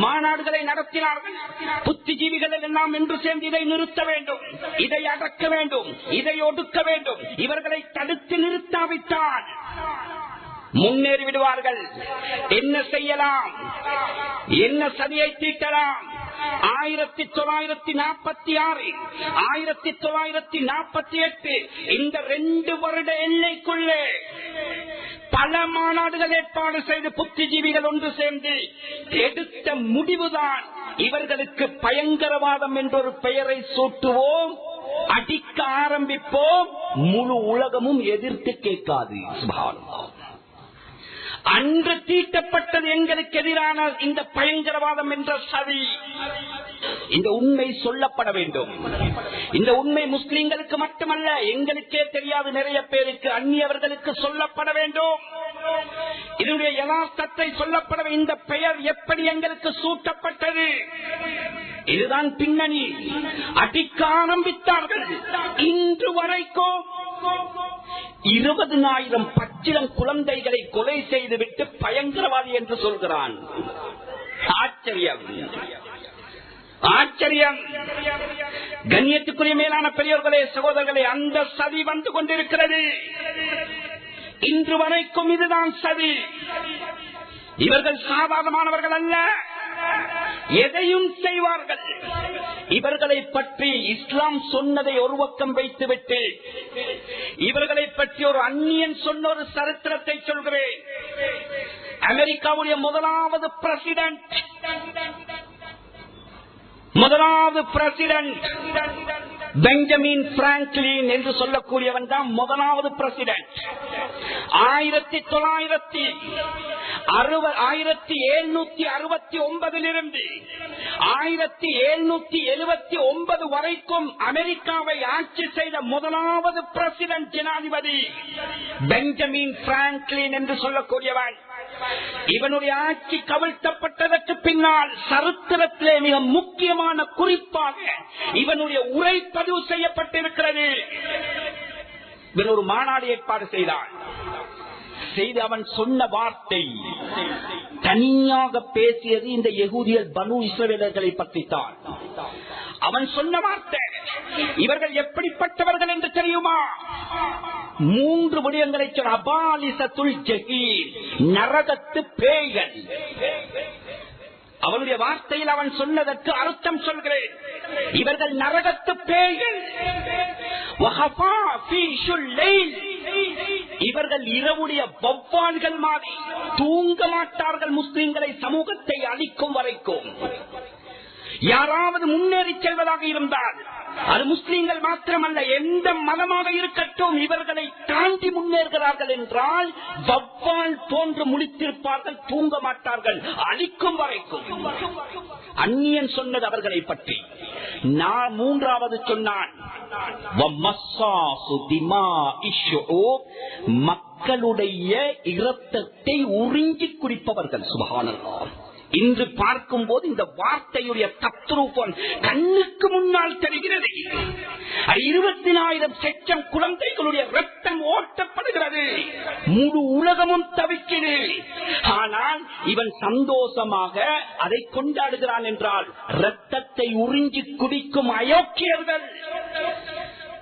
மாநாடுகளை நடத்தினார்கள். புத்திஜீவிகள் எல்லாம் என்று சேர்ந்து இதை நிறுத்த வேண்டும், இதை அடக்க வேண்டும், இதை ஒடுக்க வேண்டும். இவர்களை தடுத்து நிறுத்தாவிட்டால் முன்னேறி விடுவார்கள். என்ன செய்யலாம், என்ன சதியை தீட்டலாம்? 1946, 1948 இந்த 2 வருட எல்லைக்குள்ளே பல மாநாடுகள் ஏற்பாடு செய்து புத்திஜீவிகள் ஒன்று சேர்ந்து எடுத்த முடிவுதான் இவர்களுக்கு பயங்கரவாதம் என்றொரு பெயரை சூட்டுவோம், அடிக்க ஆரம்பிப்போம், முழு உலகமும் எதிர்த்து கேட்காது. சுப்ஹானல்லாஹ். அன்று தீட்டப்பட்டது எங்களுக்கு எதிரான இந்த பயங்கரவாதம் என்ற சதி. இந்த உண்மை சொல்லப்பட வேண்டும். இந்த உண்மை முஸ்லிம்களுக்கு மட்டுமல்ல, எங்களுக்கே தெரியாது நிறைய பேருக்கு, அந்நியவர்களுக்கு சொல்லப்பட வேண்டும். இதனுடைய யதார்த்தத்தை சொல்லப்பட வேண்டும். இந்த பெயர் எப்படி எங்களுக்கு சூட்டப்பட்டது, இதுதான் பின்னணி. அடிக்க ஆரம்பித்தார்கள். இன்று வரைக்கும் 20,000 பச்சிளம் குழந்தைகளை கொலை செய்துவிட்டு பயங்கரவாதி என்று சொல்கிறான். ஆச்சரியம், ஆச்சரியம். கண்ணியத்துக்குரிய மேலான பெரியோர்களே, சகோதரர்களே, அந்த சதி வந்து கொண்டிருக்கிறது. இன்று வரைக்கும் இதுதான் சதி. இவர்கள் சாதாரணமானவர்கள் அல்ல, எதையும் செய்வார்கள். இவர்களை பற்றி இஸ்லாம் சொன்னதை ஒரு பக்கம் வைத்துவிட்டு இவர்களை பற்றி ஒரு அந்நியன் சொன்ன ஒரு சரித்திரத்தை சொல்கிறேன். அமெரிக்காவுடைய முதலாவது பிரசிடென்ட் பெஞ்சமின் பிராங்க்லின் என்று சொல்லக்கூடியவன் தான் முதலாவது பிரசிடென்ட். 1769 1779 வரைக்கும் அமெரிக்காவை ஆட்சி செய்த முதலாவது பிரசிடென்ட் ஜனாதிபதி பெஞ்சமின் பிராங்க்லின் என்று சொல்லக்கூடியவன். இவனுடைய ஆட்சி கவிழ்த்தப்பட்டதற்கு பின்னால் சரித்திரத்திலே மிக முக்கியமான குறிப்பாக இவனுடைய உரை பதிவு செய்யப்பட்டிருக்கிறது. இவன் ஒரு மாநாடு ஏற்பாடு செய்தான். செய்து அவன் சொன்ன வார்த்தை தனியாக பேசியது இந்த யெகூதியர் பனு இஸ்ரவேலர்களை பற்றித்தான். அவன் சொன்ன வார்த்தை இவர்கள் எப்படிப்பட்டவர்கள் என்று தெரியுமா? 3 விடயங்களை சொன்ன. அபாலிசத்துல் ஜஹீம், நரகத்து பேய்கள். அவனுடைய வார்த்தையில் அவன் சொன்னதற்கு அர்த்தம் சொல்கிறேன். இவர்கள் நரகத்து பேய்கள். இவர்கள் இரவுடைய வௌவால்கள் மாதிரி தூங்க மாட்டார்கள். முஸ்லிம்களை சமூகத்தை அழிக்கும் வரைக்கும் யாராவது முன்னேறி செல்வதாக இருந்தால் அது முஸ்லிம்கள் மாத்திரமல்ல, எந்த மதமாக இருக்கட்டும், இவர்களை தாண்டி முன்னேறுகிறார்கள் என்றால் வௌவால் போன்று முழித்திருப்பார்கள், தூங்க மாட்டார்கள், அழிக்கும் வரைக்கும். அந்நியன் சொன்னது அவர்களை பற்றி. நான் 3வது சொன்னான், மக்களுடைய இரத்தத்தை உறிஞ்சி குடிப்பவர்கள். சுப்ஹானல்லாஹ். இன்று பார்க்கும் போது இந்த வார்த்தையுடைய தத்ரூபம் கண்ணுக்கு முன்னால் தெரிகிறது. 20,000 குழந்தைகளுடைய ரத்தம் ஓட்டப்படுகிறது. முழு உலகமும் தவிக்கிறது. ஆனால் இவன் சந்தோஷமாக அதை கொண்டாடுகிறான் என்றால் ரத்தத்தை உறிஞ்சி குடிக்கும் அயோக்கியர்கள்.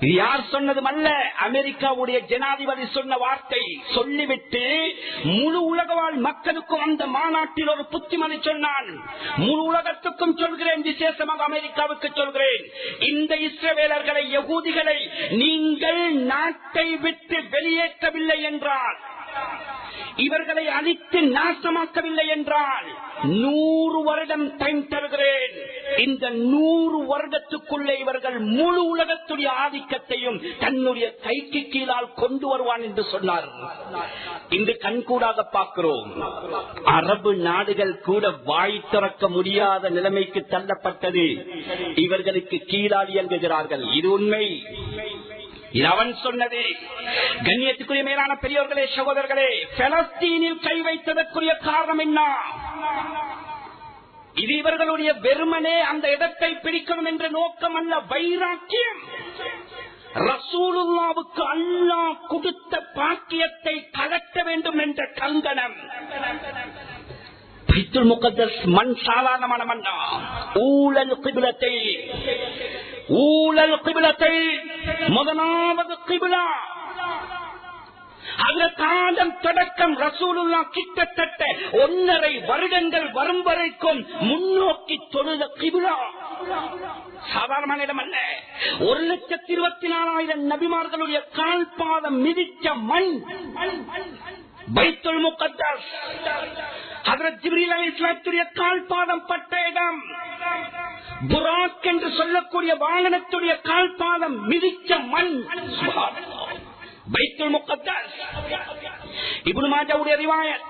இது யார் சொன்னதும் அல்ல, அமெரிக்காவுடைய ஜனாதிபதி சொன்ன வார்த்தை. சொல்லிவிட்டு முழு உலக வாழ் மக்களுக்கும் அந்த மாநாட்டில் ஒரு புத்திமதி சொன்னான். முழு உலகத்துக்கும் சொல்கிறேன், விசேஷமாக அமெரிக்காவுக்கு சொல்கிறேன், இந்த இஸ்ரவேலர்களை, யகூதிகளை நீங்கள் நாட்டை விட்டு வெளியேற்றவில்லை என்றால், இவர்களை அழித்து நாசமாக்கவில்லை என்றால் 100 வருடம் டைம் தருகிறேன். இந்த 100 வருடத்துக்குள்ளே இவர்கள் முழு உலகத்துடைய ஆதிக்கத்தையும் தன்னுடைய கைக்கு கீழால் கொண்டு வருவான் என்று சொன்னார். இன்று கண்கூடாக பார்க்கிறோம். அரபு நாடுகள் கூட வாய் திறக்க முடியாத நிலைமைக்கு தள்ளப்பட்டது. இவர்களுக்கு கீழால் இயங்குகிறார்கள். இது உண்மை. இது அவன் சொன்னது. கண்ணியத்துக்குரிய மேலான பெரியோர்களே, சகோதரர்களே, பலஸ்தீனில் கை வைத்ததற்குரிய காரணம் என்ன? இது இவர்களுடைய வெறுமனே அந்த இடத்தை பிடிக்கணும் என்ற நோக்கம் அல்ல, வைராக்கியம். ரசூலுல்லாவுக்கு அல்லாஹ் கொடுத்த பாக்கியத்தை கலட்ட வேண்டும் என்ற கங்கணம். பைத்துல் முகத்தஸ் மண் சாதாரணமான மண்ணா. ஊழல் கிபிலத்தை முதலாவது கிபிலா. அதற்காலம் தொடக்கம் ரசூலுல்லாஹ் கிட்டத்தட்ட 1.5 வருடங்கள் வரும் வரைக்கும் முன்னோக்கி தொழுத கிபிலா. சாதாரண இடம் அல்ல. 1,24,000 நபிமார்களுடைய கால்பாதம் மிதித்த மண் பைத்துல் முகத்தஸ். ஹஜ்ரத் ஜிப்ரீல் அலைஹிஸ்ஸலாத்துடைய கால்பாதம் பட்ட இடம். புராக் என்று சொல்லக்கூடிய வாகனத்துடைய கால்பாதம் மிதிச்ச மண். சுப்ஹானல்லாஹ். பைத்துல் முகத்தஸ். இப்னு மாஜாவுடைய ரிவாயத்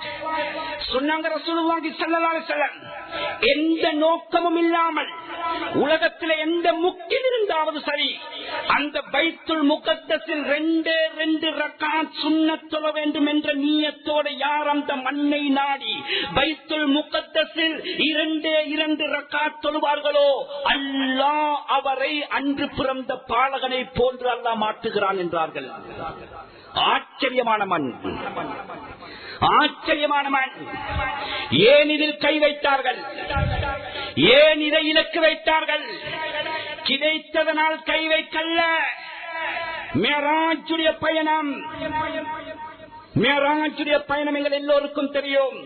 சொன்னாங்க, ரசூலுல்லாஹி ஸல்லல்லாஹு அலைஹி வஸல்லம் எந்த நோக்கமும் இல்லாமல் உலகத்தில் எந்த முக்கில் இருந்தாவது சரி, அந்த பைத்துல் முகத்தஸில் 2 ரக்காத் சுன்னத் தொழ வேண்டும் என்ற நியத்தோடு யார் அந்த மண்ணை நாடி பைத்துல் முகத்தஸில் 2 ரக்காத் தொழுவார்களோ, அல்லாஹ் அவரை அன்று பிறந்த பாலகனை போன்று அல்லாஹ் மாற்றுகிறான் என்றார்கள். ஆச்சரியமான மண், ஆச்சரியமான மண். ஏன் இதில் கை வைத்தார்கள்? ஏன் இதை இலக்கு வைத்தார்கள்? கிடைத்ததனால் கை வைக்கல்ல. மிஅராஜுடைய பயணம், மிஅராஜுடைய பயணம் எங்கள் எல்லோருக்கும் தெரியும்.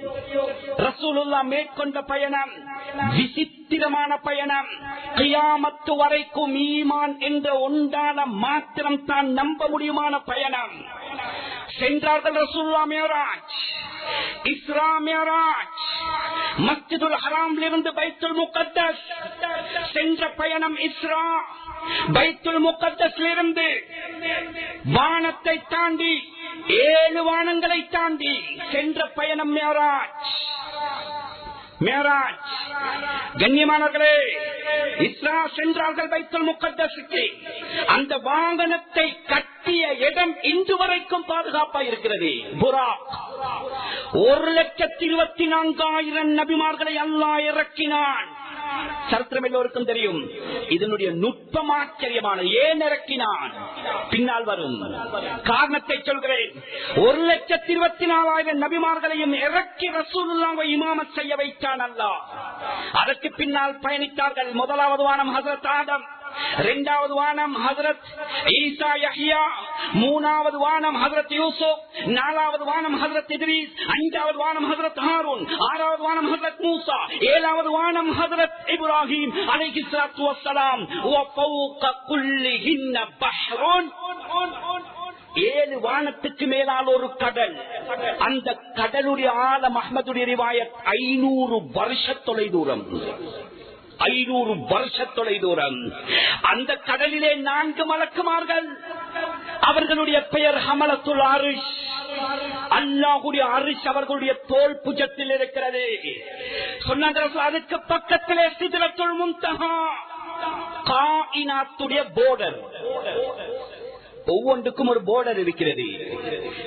ரசூலுல்லாஹ் மேற்கொண்ட பயணம் விசித்திரமான பயணம். கியாமத்து வரைக்கும் ஈமான் என்ற ஒன்றான மாத்திரம் தான் நம்ப முடியுமான பயணம். சென்றார்கள் ரசூலுல்லாஹ் மிஅராஜ். இஸ்ரா மிஅராஜ், மஸ்ஜிதுல் ஹராமிலிருந்து பைத்துல் முகத்தஸ் சென்ற பயணம் இஸ்ரா. பைத்துல் முகத்தஸிலிருந்து வானத்தை தாண்டி 7 வானங்களை தாண்டி சென்ற பயணம் மிஅராஜ். மிஅராஜ் கண்ணியமானவர்களே, இஸ்ரா சென்றார்கள் பைத்துல் முகத்தஸுக்கு. அந்த வாகனத்தை கட்டிய இடம் இன்று வரைக்கும் பாதுகாப்பா இருக்கிறது. புராக் 1,24,000 நபிமார்களை அல்லாஹ் இறக்கினான். சரித்திரம் எல்லோருக்கும் தெரியும். இதனுடைய நுட்பம் ஆச்சரியமான. ஏன் இறக்கினான் பின்னால் வரும். காரணத்தை சொல்கிறேன். 1,24,000 நபிமார்களையும் இறக்கி ரசூலுல்லாஹ்வை இமாமத் செய்ய வைத்தான் அல்லாஹ். அதற்கு பின்னால் பயணித்தார்கள். முதலாவது வானம் ஹஜ்ரத் ஆதம், 2வது வானம் ஹஜ்ரத் ஈசா யஹ்யா, 3வது வானம் ஹஜ்ரத் யூசுப், 4வது வானம் ஹஜ்ரத் இத்ரீஸ், 5வது வானம் ஹஜ்ரத் ஹாரூன், 6வது வானம் ஹஜ்ரத் மூசா, 7வது வானம் ஹஜ்ரத் இப்ராஹிம் அலைஹிஸ்ஸலாத்து வஸ்ஸலாம். வ ஃபௌக குல்லிஹின்ன பஹ்ருன், 7 வானத்துக்கு மேலால் ஒரு கடல். அந்த கடலுடைய ஆழம் அஹ்மதுடைய ரிவாயத் 500 வருஷ தொலை தூரம். 500 வருஷ தொலை தூரம். அந்த கடலிலே 4 மலக்குமார்கள். அவர்களுடைய பெயர் ஹமலத்துல் அரிஷ். அல்லாஹ்வுடைய அரிஷ் அவர்களுடைய தோல் புஜத்தில் இருக்கிறது. சொன்னார்கள் அதுக்கு பக்கத்திலே சித்ரத்துல் முன்தஹா, காயினாத்துடைய போர்டர். ஒவ்வொன்றுக்கும் ஒரு போர்டர் இருக்கிறது.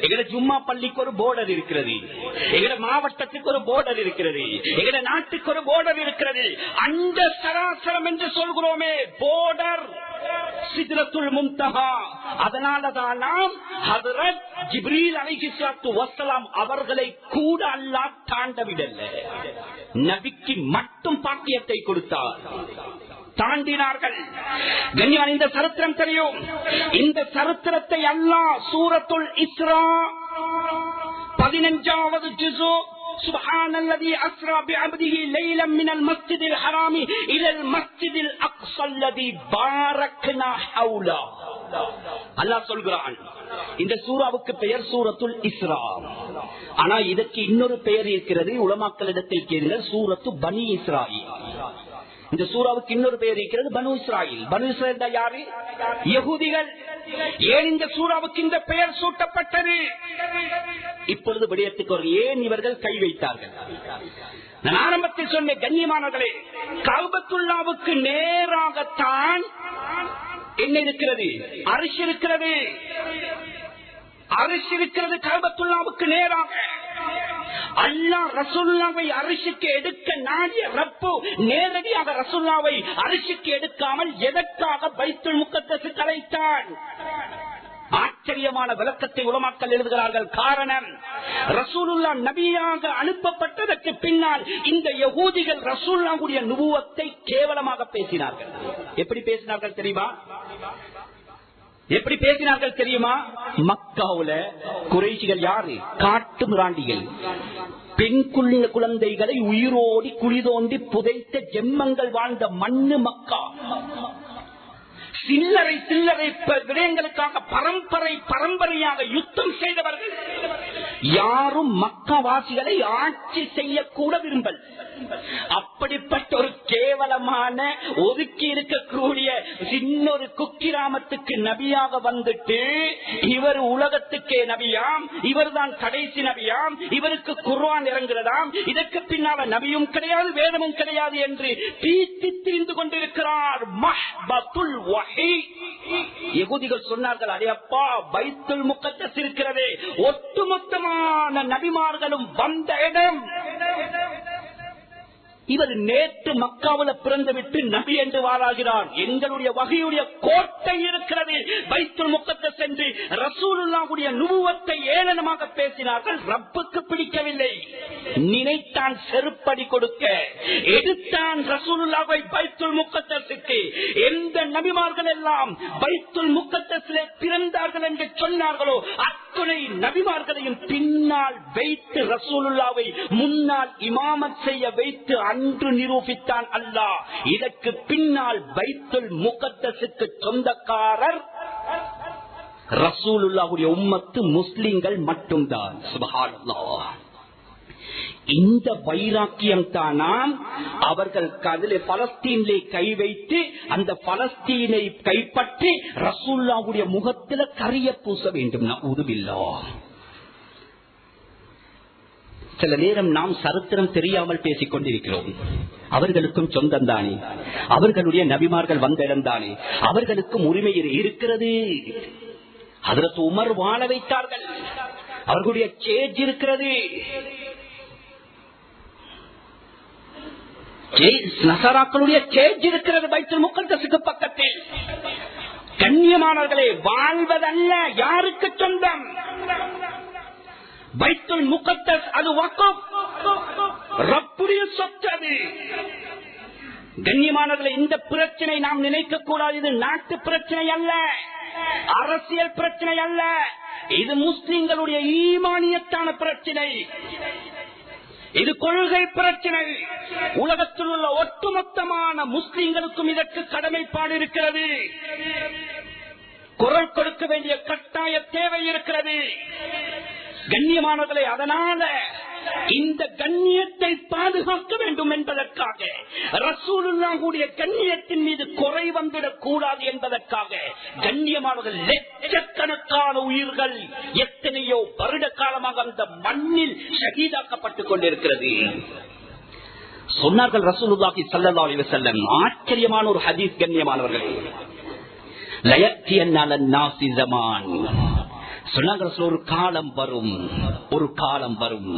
எங்கட ஜும்மா பள்ளிக்கு ஒரு போர்டர் இருக்கிறது. எங்கட மாவட்டத்துக்கு ஒரு போர்டர் இருக்கிறது. எங்கட நாட்டுக்கு ஒரு போர்டர் இருக்கிறது. அந்த சராசரம் என்று சொல்கிறோமே போர்டர் சித்ரத்துல் முன்தஹா. அதனாலதான் நாம் ஹஜ்ரத் ஜிப்ரீல் அலைஹிஸ்ஸலாத்து வஸ்ஸலாம் அவர்களை கூட அல்லாஹ் தாண்டவிடல்ல. நபிக்கு மட்டும் பாக்கியத்தை கொடுத்தார். தாண்டினார்கள். கண்ணியமான இந்த சரித்திரம் தெரியும். இந்த சரித்திரத்தை அல்லாஹ் சூரத்துல் இஸ்ரா 15வது ஜுஸு சுப்ஹானல்லதி அஸ்ரா பிஅப்திஹி லைலன் மினல் மஸ்ஜிதில் ஹராமி இலல் மஸ்ஜிதில் அக்ஸல்லதி பாரக்னா ஹவுலா. அல்லாஹ் சொல்கிறான். இந்த சூராவுக்கு பெயர் சூரத்துல் இஸ்ரா. ஆனா இதற்கு இன்னொரு பெயர் இருக்கிறது. உலமாக்களிடத்தில் கேளுங்கள். சூரத்து பனி இஸ்ராயில். இந்த சூராவுக்கு இன்னொரு பெயர் இருக்கிறது, பனு இஸ்ராயில். பனு இஸ்ராயில் யாரு? யகூதிகள். ஏன் இந்த சூராவுக்கு இந்த பெயர் சூட்டப்பட்டது? இப்பொழுது விடயத்துக்கு ஒரு ஏன் இவர்கள் கை வைத்தார்கள்? நான் ஆரம்பத்தில் சொன்ன கண்ணியமானவர்களே, கஅபத்துல்லாவுக்கு நேராகத்தான் என்ன இருக்கிறது? அரிசி இருக்கிறது. அரிசி இருக்கிறது கஅபத்துல்லாவுக்கு நேராக. அல்லாஹ் ரசூலுல்லாஹ்வை அரிசிக்கு எடுக்க நாடிய ரப்பு நேரடியாக ரசூலுல்லாஹ்வை அரிசிக்கு எடுக்காமல் எதற்காக பைத்துல் முகத்தஸுக்கு அழைத்தான்? ஆச்சரியமான விளக்கத்தை உலமாக்கள் எழுதுகிறார்கள். காரணம், ரசூலுல்லாஹ் நபியாக அனுப்பப்பட்டதற்கு பின்னால் இந்த யகூதிகள் ரசூலுல்லாஹ்வுடைய நுபுவத்தை கேவலமாக பேசினார்கள். எப்படி பேசினார்கள் தெரியுமா? எப்படி பேசினார்கள் தெரியுமா? மக்காவுல குறைஷிகள் யாரு? காட்டு மிராண்டிகள். பெண் குழந்தைகளை உயிரோடி குளிதோண்டி புதைத்த ஜென்மங்கள் வாழ்ந்த மண்ணு மக்கா. சில்லறை சில்லறை விடயங்களுக்காக பரம்பரையாக யுத்தம் செய்தவர்கள். யாரும் மக்காவாசிகளை ஆட்சி செய்யக்கூட விரும்பல். அப்படிப்பட்ட ஒரு கேவலமான ஒதுக்கி இருக்கக்கூடிய சின்னொரு குக்கிராமத்துக்கு நபியாக வந்துட்டு, இவர் உலகத்துக்கே நபியாம், இவர் தான் கடைசி நபியாம், இவருக்கு குர்ஆன் இறங்குறதாம், இதற்கு பின்னால நபியும் கிடையாது வேதமும் கிடையாது என்று பீத்தி திரிந்து கொண்டிருக்கிறார். மஹ்பத்துல் வஹி. யகூதிகள் சொன்னார்கள், அடையப்பா பைத்துல் முகத்தஸ் இருக்கிறதே, ஒட்டுமொத்தமான நபிமார்களும் வந்த இடம். இவர் நேற்று மக்காவுல பிறந்து விட்டு நபி என்று வாழாகிறார். எங்களுடைய வகையுடைய கோட்டை இருக்கிறது பைத்துல் முகத்தஸ் என்று ரசூலுல்லாஹ்வுடைய நுபுவத்தை ஏளனமாக பேசினார்கள். ரப்புக்கு பிடிக்கவில்லை. நினைத்தான் செருப்படி கொடுக்க. எடுத்தான் ரசூலுல்லாஹ்வை பைத்துல் முகத்தஸுக்கு. எந்த நபிமார்கள் எல்லாம் பைத்துல் முகத்தஸிலே பிறந்தார்கள் என்று சொன்னார்களோ அத்துணை நபிமார்களையும் பின்னால் வைத்து ரசூலுல்லாஹ்வை முன்னால் இமாமத் செய்ய வைத்து அன்று நிரூபித்தான் அல்லாஹ். இதற்கு பின்னால் பைத்துல் முகத்தஸுக்கு சொந்தக்காரர் ரசூலுல்லாஹ்வுடைய உம்மத்து முஸ்லிம்கள் மட்டும்தான். சுப்ஹானல்லாஹ். இந்த வைராக்கியம் தானாம் அவர்கள் கதிலே பலஸ்தீனிலே கை வைத்து அந்த பலஸ்தீனை கைப்பற்றி ரசூலுல்லாஹ்வுடைய முகத்தில கரிய பூச வேண்டும். நஊதுபில்லா. சில நேரம் நாம் சரித்திரம் தெரியாமல் பேசிக் கொண்டிருக்கிறோம். அவர்களுக்கும் சொந்தம் தானே, அவர்களுடைய நபிமார்கள் வந்த இடம் தானே, அவர்களுக்கும் உரிமை இருக்கிறது. ஹஜ்ரத் உமர் வாழ வைத்தார்கள், அவர்களுடைய சேஜ் இருக்கிறது. நசராக்களுடைய சேஜ் இருக்கிறது பைத்துல் முகத்தஸுக்கு பக்கத்தில். கண்ணியமானவர்களே, வாழ்வதல்ல யாருக்கு சொந்தம்? பைத்துல் முகத்தஸ் அது வக்ஃப், ரப்புடைய சொத்து. அது கண்ணியமானவர்களே, இந்த பிரச்சனை நாம் நினைக்க கூடாது. இது நாட்டு பிரச்சனை அல்ல, அரசியல் பிரச்சனை அல்ல, இது முஸ்லிம்களுடைய ஈமானியத்தான பிரச்சனை, இது கொள்கை பிரச்சனை. உலகத்தில் உள்ள ஒட்டுமொத்தமான முஸ்லிம்களுக்கும் இதற்கு கடமைப்பாடு இருக்கிறது. குரல் கொடுக்க வேண்டிய கட்டாய தேவை இருக்கிறது. கண்ணியமானவர்களே, அதனால இந்த கண்ணியத்தை பாதுகாக்க வேண்டும் என்பதற்காக, ரசூலுல்லாஹ்வுடைய கண்ணியத்தின் மீது குறை வந்துடக் கூடாது என்பதற்காக கண்ணியமானவர்கள் லட்சக்கணக்கான உயிர்கள் எத்தனையோ வருட காலமாக அந்த மண்ணில் ஷஹீதாக்கப்பட்டுக் கொண்டிருக்கிறது. சொன்னார்கள் ரசூலுல்லாஹி ஸல்லல்லாஹு அலைஹி வஸல்லம், ஆச்சரியமான ஒரு ஹதீஸ். கண்ணியமானவர்களே, லயத்தியன் அலன் நாஸி ஸமான், சொன்னார்கள் ஒரு காலம் வரும், ஒரு காலம் வரும்.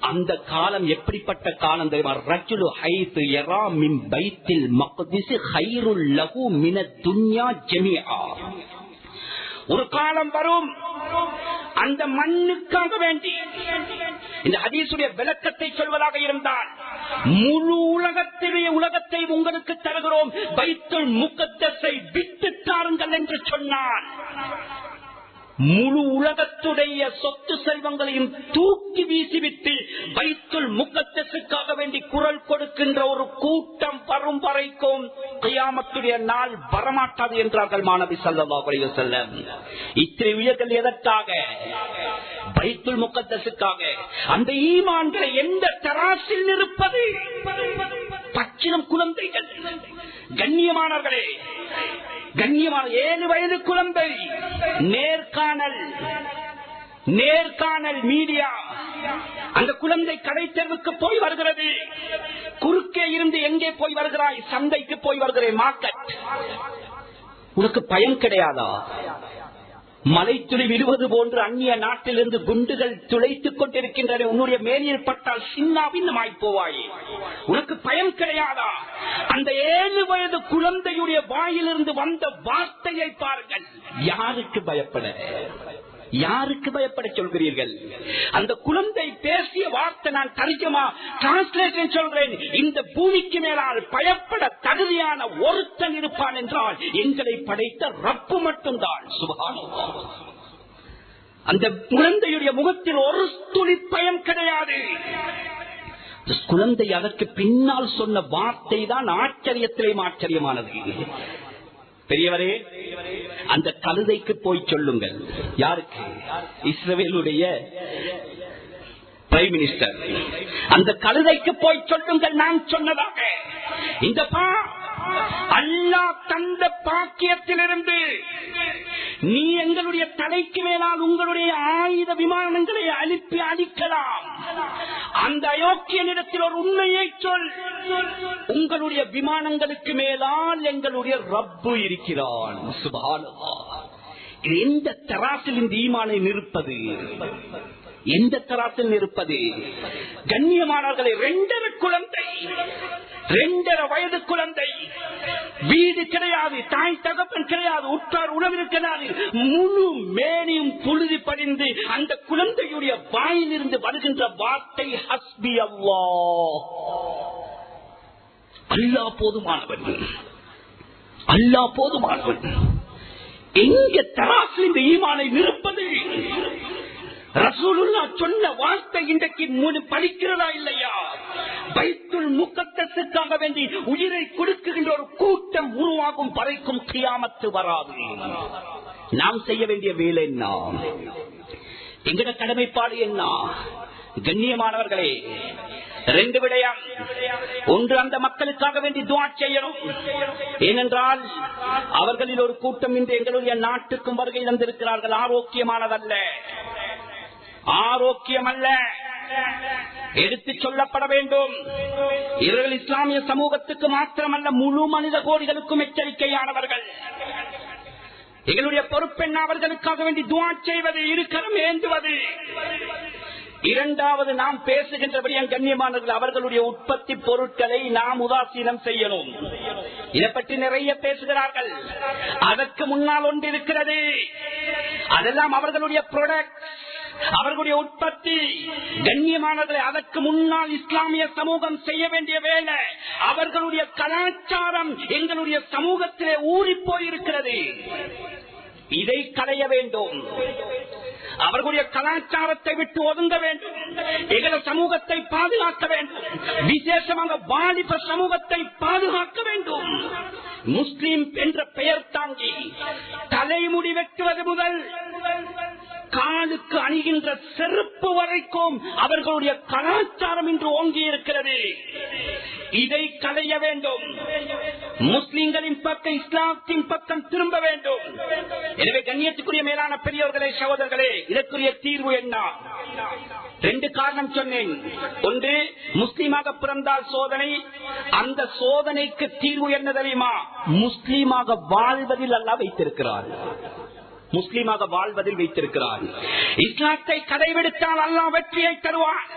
அந்த காலம் எப்படிப்பட்ட காலம் தெரியுமா? ரஜுலு ஹைது யரா மின் பைத்தில் மக்திஸ் கைருல் லஹு மினத் துன்யா ஜமீஆ. ஒரு காலம் வரும், அந்த மண்ணுக்காக வேண்டி, இந்த ஹதீஸுடைய விளக்கத்தை சொல்வதாக இருந்தால், முழு உலகத்தை உங்களுக்கு தருகிறோம், பைத்துல் முகத்தஸை விட்டு தாருங்கள் என்று சொன்னான். முழு உலகத்துடைய சொத்து செல்வங்களையும் தூக்கி வீசிவிட்டு பைத்துல் முகத்தஸுக்காக வேண்டி குரல் கொடுக்கின்ற ஒரு கூட்டம் வரும் வரைக்கும் கியாமத்துடைய நாள் வரமாட்டாது என்றார்கள் மாநபி ஸல்லல்லாஹு அலைஹி வஸல்லம். இத்தனை உயர்கள் எதற்காக? பைத்துல் முகத்தஸுக்காக. அந்த ஈமான்களை எந்த தராசில் நிற்பது? பச்சிலம் குழந்தைகள். கண்ணியமானவர்களே, கண்ணியமான 7 வயது குழந்தை நேர்காணல் மீடியா, அந்த குழந்தை கடை தெருவுக்கு போய் வருகிறது. குறுக்கே இருந்து எங்கே போய் வருகிறாய்? சந்தைக்கு போய் வருகிறேன், மார்க்கெட். உனக்கு பயம் கிடையாதா? மலை துளி விடுவது போன்று அந்நிய நாட்டிலிருந்து குண்டுகள் துளைத்துக் கொண்டிருக்கின்றன. உன்னுடைய மேனியில் பட்டால் சின்னாபின்னமாய் போவாயே, உனக்கு பயம் கிடையாதா? அந்த 7 வயது குழந்தையுடைய வாயிலிருந்து வந்த வார்த்தையை பாருங்கள். யாருக்கு பயப்பட, யாருக்கு பயப்பட சொல்கிறீர்கள்? அந்த குழந்தை பேசிய வார்த்தை நான் டிரான்ஸ்லேஷன் சொல்கிறேன். இந்த பூமிக்கு மேலால் பயப்பட தகுதியான ஒருத்தன் இருப்பான் என்றால் எங்களை படைத்த ரப்பு மட்டும்தான். சுப்ஹானல்லாஹ். அந்த குழந்தையுடைய முகத்தில் ஒரு துளி பயம் கிடையாது. குழந்தை அதற்கு பின்னால் சொன்ன வார்த்தை தான் ஆச்சரியத்திலேயும் ஆச்சரியமானது. பெரியவரே, அந்த கழுதைக்கு போய் சொல்லுங்கள். யாருக்கு? இஸ்ரவேலுடைய பிரைம் மினிஸ்டர். அந்த கழுதைக்கு போய் சொல்லுங்கள் நான் சொன்னதாக. இந்த அல்லாஹ் தந்த பாக்கியத்திலிருந்து நீ எங்களுடைய தலைக்கு மேலால் உங்களுடைய ஆயுத விமானங்களை அனுப்பி அடிக்கலாம். அந்த அயோக்கியனிடத்தில் ஒரு உண்மையை சொல். உங்களுடைய விமானங்களுக்கு மேலால் எங்களுடைய ரப்பு இருக்கிறான். சுப்ஹானல்லாஹ். எந்த தராசில் இந்த ஈமானை நிற்பது? எந்த தராசில் நிற்பது? கண்ணியமானவர்களை, 2 குழந்தை, 2.5 வயது குழந்தை, வீடு கிடையாது, தாய் தகப்பன் கிடையாது, உற்றார் உணவில் கிடையாது, முழு மேனியும் புழுதி படிந்து அந்த குழந்தையுடைய வாயிலிருந்து வருகின்ற வார்த்தை ஹஸ்பி அல்லாஹ். அல்லாஹ் போதுமானவன், அல்லாஹ் போதுமானவன். எங்க தராசில் இந்த ஈமானை நிற்பது? ரசூலுல்லாஹ் சொன்ன வார்த்தை இன்றைக்கு படிக்கிறதா இல்லையா? பைத்துல் முகத்தஸுக்காக வேண்டி உயிரை கொடுக்குகின்ற ஒரு கூட்டம் உருவாகும் வரைக்கும் கியாமத்து வராது. நாம் செய்ய வேண்டிய வேலை என்ன? எங்கட கடமைப்பாடு என்ன? கண்ணியமானவர்களே, 2 விடயம். ஒன்று, அந்த மக்களுக்காக வேண்டி துஆ செய்யணும். ஏனென்றால் அவர்களில் ஒரு கூட்டம் இன்று எங்களுடைய நாட்டுக்கும் வருகை தந்திருக்கிறார்கள். ஆரோக்கியமானதல்ல, ஆரோக்கியமல்ல, எடுத்து சொல்லப்பட வேண்டும். இவர்கள் இஸ்லாமிய சமூகத்துக்கு மாத்திரமல்ல, முழு மனித கோடிகளுக்கும் எச்சரிக்கையானவர்கள். எங்களுடைய பொறுப்பென்ன? அவர்களுக்காக வேண்டி துஆ செய்வது, இருக்கரம் ஏந்துவது. இரண்டாவது, நாம் பேசுகின்றபடி கண்ணியமானவர்கள், அவர்களுடைய உற்பத்தி பொருட்களை நாம் உதாசீனம் செய்யணும். இதை பற்றி நிறைய பேசுகிறார்கள். அதற்கு முன்னால் ஒன்று இருக்கிறது, அதெல்லாம் அவர்களுடைய ப்ராடக்ட், அவர்களுடைய உற்பத்தி. கண்ணியமானவர்களை, அதற்கு முன்னால் இஸ்லாமிய சமூகம் செய்ய வேண்டிய வேலை, அவர்களுடைய கலாச்சாரம் எங்களுடைய சமூகத்திலே ஊறி போயிருக்கிறது. இதை களைய வேண்டும். அவர்களுடைய கலாச்சாரத்தை விட்டு ஒதுங்க வேண்டும். எங்கள் சமூகத்தை பாதுகாக்க வேண்டும். விசேஷமாக வாலிப சமூகத்தை பாதுகாக்க வேண்டும். முஸ்லிம் என்ற பெயர் தாங்கி தலைமுடி வெட்டுவது முதல் காலுக்கு அணிகின்ற செருப்பு வரைக்கும் அவர்களுடைய கலாச்சாரம் இன்று ஓங்கி இருக்கிறது. இதை களைய வேண்டும். முஸ்லிம்களின் பக்கம், இஸ்லாத்தின் பக்கம் திரும்ப வேண்டும். எனவே கண்ணியத்துக்குரிய மேலான பெரியவர்களே, சகோதரர்களே, இதற்குரிய தீர்வு என்ன? 2 காரணம் சொன்னேன். ஒன்று, முஸ்லீமாக பிறந்தால் சோதனை. அந்த சோதனைக்கு தீர்வு என்ன தெரியுமா? முஸ்லீமாக வாழ்வதில் அல்லாஹ் வைத்திருக்கிறார். முஸ்லீமாக வாழ்வதில் வைத்திருக்கிறார். இஸ்லாத்தை கடைபிடித்தால் அல்லாஹ் வெற்றியை தருவார்.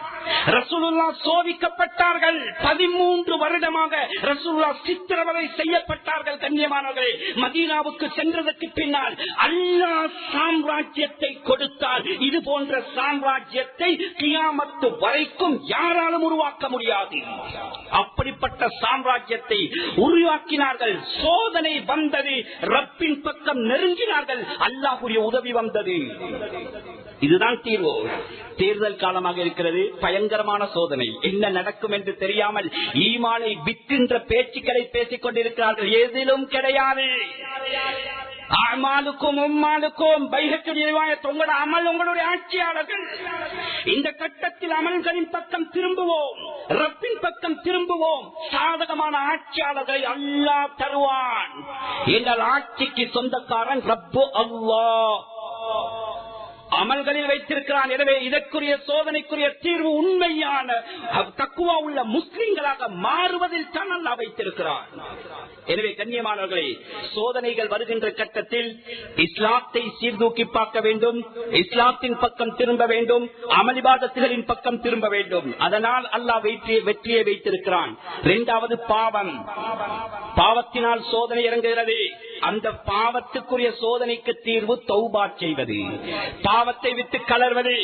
ரசூலுல்லாஹ் சோதிக்கப்பட்டார்கள். 13 வருடமாக ரசூலுல்லாஹ் சித்திரவதை செய்யப்பட்டார்கள். கண்ணியமானவர்களே, மதீனாவுக்கு சென்றதற்கு பின்னால் அல்லாஹ் சாம்ராஜ்யத்தை கொடுத்தால் இது போன்ற சாம்ராஜ்யத்தை கியாமத்து வரைக்கும் யாராலும் உருவாக்க முடியாது. அப்படிப்பட்ட சாம்ராஜ்யத்தை உருவாக்கினார்கள். சோதனை வந்தது, ரப்பின் பக்கம் நெருங்கினார்கள், அல்லாஹ்வுடைய உதவி வந்தது. இதுதான் தீர்வு. தேர்தல் காலமாக இருக்கிறது, பயங்கரமான சோதனை. என்ன நடக்கும் என்று தெரியாமல் ஈமானை விற்கின்ற பேச்சுக்களை பேசிக் கொண்டிருக்கிறார்கள். எதிலும் கிடையாது. உங்களோட அமல், உங்களுடைய ஆட்சியாளர்கள். இந்த கட்டத்தில் அமல்களின் பக்கம் திரும்புவோம், ரப்பின் பக்கம் திரும்புவோம். சாதகமான ஆட்சியாளர்களை அல்லாஹ் தருவான். எங்கள் ஆட்சிக்கு சொந்தக்காரன் ரப்பு அல்லாஹ் அமல்களில் வைத்திருக்கிறான். எனவே இதற்குரிய சோதனைக்குரிய தீர்வு உண்மையான தக்குவா உள்ள முஸ்லிம்களாக மாறுவதில் தான் அல்லாஹ் வைத்திருக்கிறான். எனவே கண்ணியமானவர்களே, சோதனைகள் வருகின்ற கட்டத்தில் இஸ்லாத்தை சீர்தூக்கி பார்க்க வேண்டும். இஸ்லாத்தின் பக்கம் திரும்ப வேண்டும். அமளிபாதத்துகளின் பக்கம் திரும்ப வேண்டும். அதனால் அல்லாஹ் வெற்றியை வைத்திருக்கிறான். 2வது, பாவம். பாவத்தினால் சோதனை இறங்குகிறது. அந்த பாவத்துக்குரிய சோதனைக்கு தீர்வு தௌபா செய்வது, பாவத்தை விட்டு கலர்வது.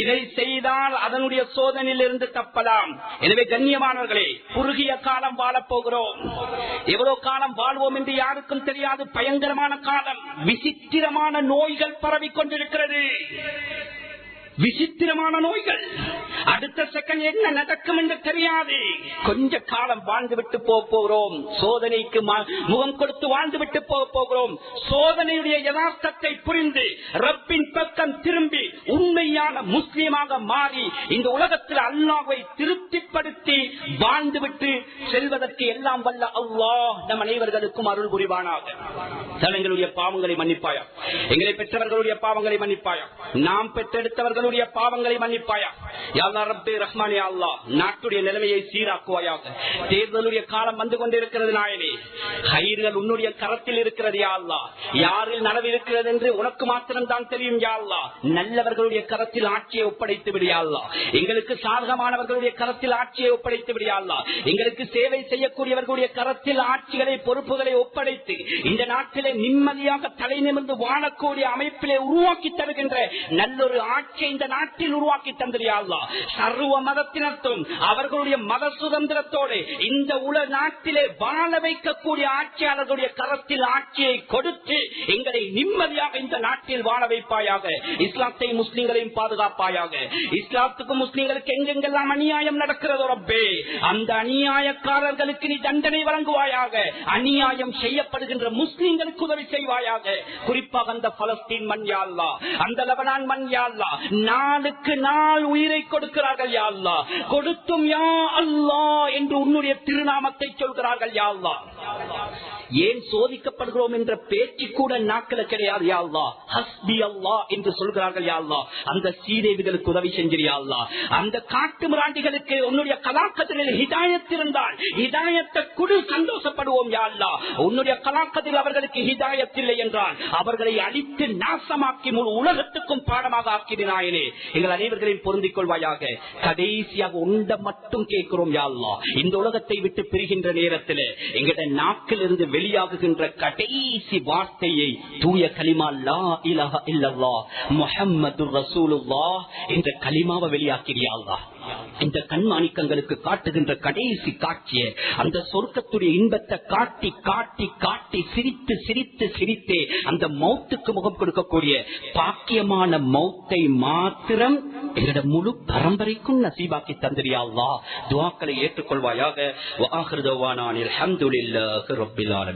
இதை செய்தால் அதனுடைய சோதனையிலிருந்து தப்பலாம். எனவே கண்ணியமானவர்களே, குறுகிய காலம் வாழப் போகிறோம். எவ்வளவு காலம் வாழ்வோம் என்று யாருக்கும் தெரியாது. பயங்கரமான காலம். விசித்திரமான நோய்கள் பரவிக் கொண்டிருக்கிறது. விசித்திரமான நோய்கள். அடுத்த செகண்ட் என்ன நடக்கும் என்று தெரியாது. கொஞ்ச காலம் வாழ்ந்து விட்டு போகிறோம். சோதனைக்கு முகம் கொடுத்து வாழ்ந்து விட்டு போகிறோம். சோதனையுடைய யதார்த்தத்தை புரிந்து ரப்பின் பக்கம் திரும்பி உண்மையான முஸ்லீமாக மாறி இந்த உலகத்தில் அல்லாஹ்வை திருப்திப்படுத்தி வாழ்ந்துவிட்டு செல்வதற்கு எல்லாம் வல்ல அல்லாஹ் நம் அனைவர்களுக்கும் அருள் புரிவானாக. எங்களுடைய பாவங்களை மன்னிப்பாயா, எங்களை பெற்றவர்களுடைய பாவங்களை மன்னிப்பாயா, நாம் பெற்றெடுத்தவர்களுடைய பாவங்களை மன்னிப்பாயா. யா அல்லாஹ் ரப்பே ரஹ்மானே, அல்லாஹ் நாட்டுடைய நிலைமையை சீராக்குவாயாக. தேர்தலுடைய காலம் வந்து கொண்டிருக்கிறது நாயனே. ஹைர்கள் உன்னுடைய கரத்தில் இருக்கிறது யா அல்லாஹ். யாரில் நனவு இருக்கிறது என்று உனக்கு மாத்திரம் தான் தெரியும் யா அல்லாஹ். நல்லவர்களுடைய கரத்தில் ஆட்சியை ஒப்படைத்து விடியா அல்லாஹ். எங்களுக்கு சாதகமானவர்களுடைய கரத்தில் ஆட்சியை ஒப்படைத்து விடியா அல்லாஹ். எங்களுக்கு சேவை செய்யக்கூடியவர்களுடைய கரத்தில் ஆட்சிகளை, பொறுப்புகளை ஒப்படைத்து இந்த நாட்டிலே நிம்மதியாக தலை நிமிர்ந்து வாழக்கூடிய அமைப்பிலே உருவாக்கி தருகின்ற நல்லொரு ஆட்சியை இந்த நாட்டில் உருவாக்கி தந்திரியா அல்லாஹ். சர்வ மதத்தினத்தும் அவர்களுடைய மத சுதந்திரத்தோடு இந்த உலக நாட்டிலே வாழ வைக்கக்கூடிய ஆட்சியாளர்களுடைய கரத்தில் ஆட்சியை கொடுத்து எங்களை நிம்மதியாக இந்த நாட்டில் வாழ வைப்பாயாக. இஸ்லாத்தை முஸ்லிம்களையும் பாதுகாப்பாயாக. இஸ்லாத்துக்கும் முஸ்லிம்களுக்கு எங்கெங்கெல்லாம் அநியாயம் நடக்கிறதோ ரப்பே, அந்த அநியாயக்காரர்களுக்கு நீ தண்டனை வழங்குவாயாக. அநியாயம் செய்யப்படுகின்ற முஸ்லிம்களுக்கு உதவி செய்வாயாக. குறிப்பாக அந்த பலஸ்தீன் மண் யா அல்லாஹ், அந்த லெபனான் மண் யா அல்லாஹ், நாளுக்கு நாள் உயிரை கொடுக்கிற சொல்கிறார்கள் யா அல்லாஹ், கொடுத்தும் யா அல்லாஹ் என்று உன்னுடைய திருநாமத்தை சொல்கிறார்கள் யா அல்லாஹ். ஏன் சோதிக்கப்படுகிறோம் என்ற பேச்சு கூட நாட்கள கிடையாது யா அல்லாஹ். ஹஸ்பி அல்லாஹ் என்று சொல்கிறார்கள் யா அல்லாஹ். அந்த சீதேவிகளுக்கு உதவி செஞ்சிரியா அல்லாஹ். அந்த காட்டு மிராண்டிகளுக்கு உன்னுடைய கலாக்கத்தில் ஹிதாயத் இருந்தால் ஹிதாயத்தை குடு சந்தோஷப்படுவோம் யா அல்லாஹ். உன்னுடைய கலாக்கத்தில் அவர்களுக்கு ஹிதாயத் இல்லை என்றால் அவர்களை அழித்து நாசமாக்கி முழு உலகத்துக்கும் பாடமாக ஆக்கினாயனே. எங்கள் அனைவர்களையும் பொருந்திக் கொள்வாயாக. கடைசியாக உண்ட மட்டும் கேட்கிறோம் யா அல்லாஹ். இந்த உலகத்தை விட்டு பிரிகின்ற நேரத்தில் எங்களுடைய நாக்கில் இருந்து வெளியாகுகின்ற கடைசி வார்த்தையை தூய கலிமா லா இலாஹ இல்லல்லாஹ் முஹம்மதுர் ரசூலுல்லாஹ் என்ற கலிமாவை வெளியாக்கிறியா அல்லாஹ். இந்த கண்மாணிக்கங்களுக்கு காட்டுகின்ற கடைசி காட்சியை அந்த சொர்க்கத்துடைய இன்பத்தை காட்டி காட்டி காட்டி சிரித்து சிரித்து சிரித்தே அந்த மௌத்துக்கு முகம் கொடுக்கக்கூடிய பாக்கியமான மௌத்தை மாத்திரம் எங்களோட முழு பரம்பரைக்கும் நசீபாக்கி தந்திரியா அல்லாஹ். துஆக்களை ஏற்றுக்கொள்வாயாக. வ ஆகிரு தஅவானா அல்ஹம்துலில்லாஹி ரப்பில் ஆலமீன்.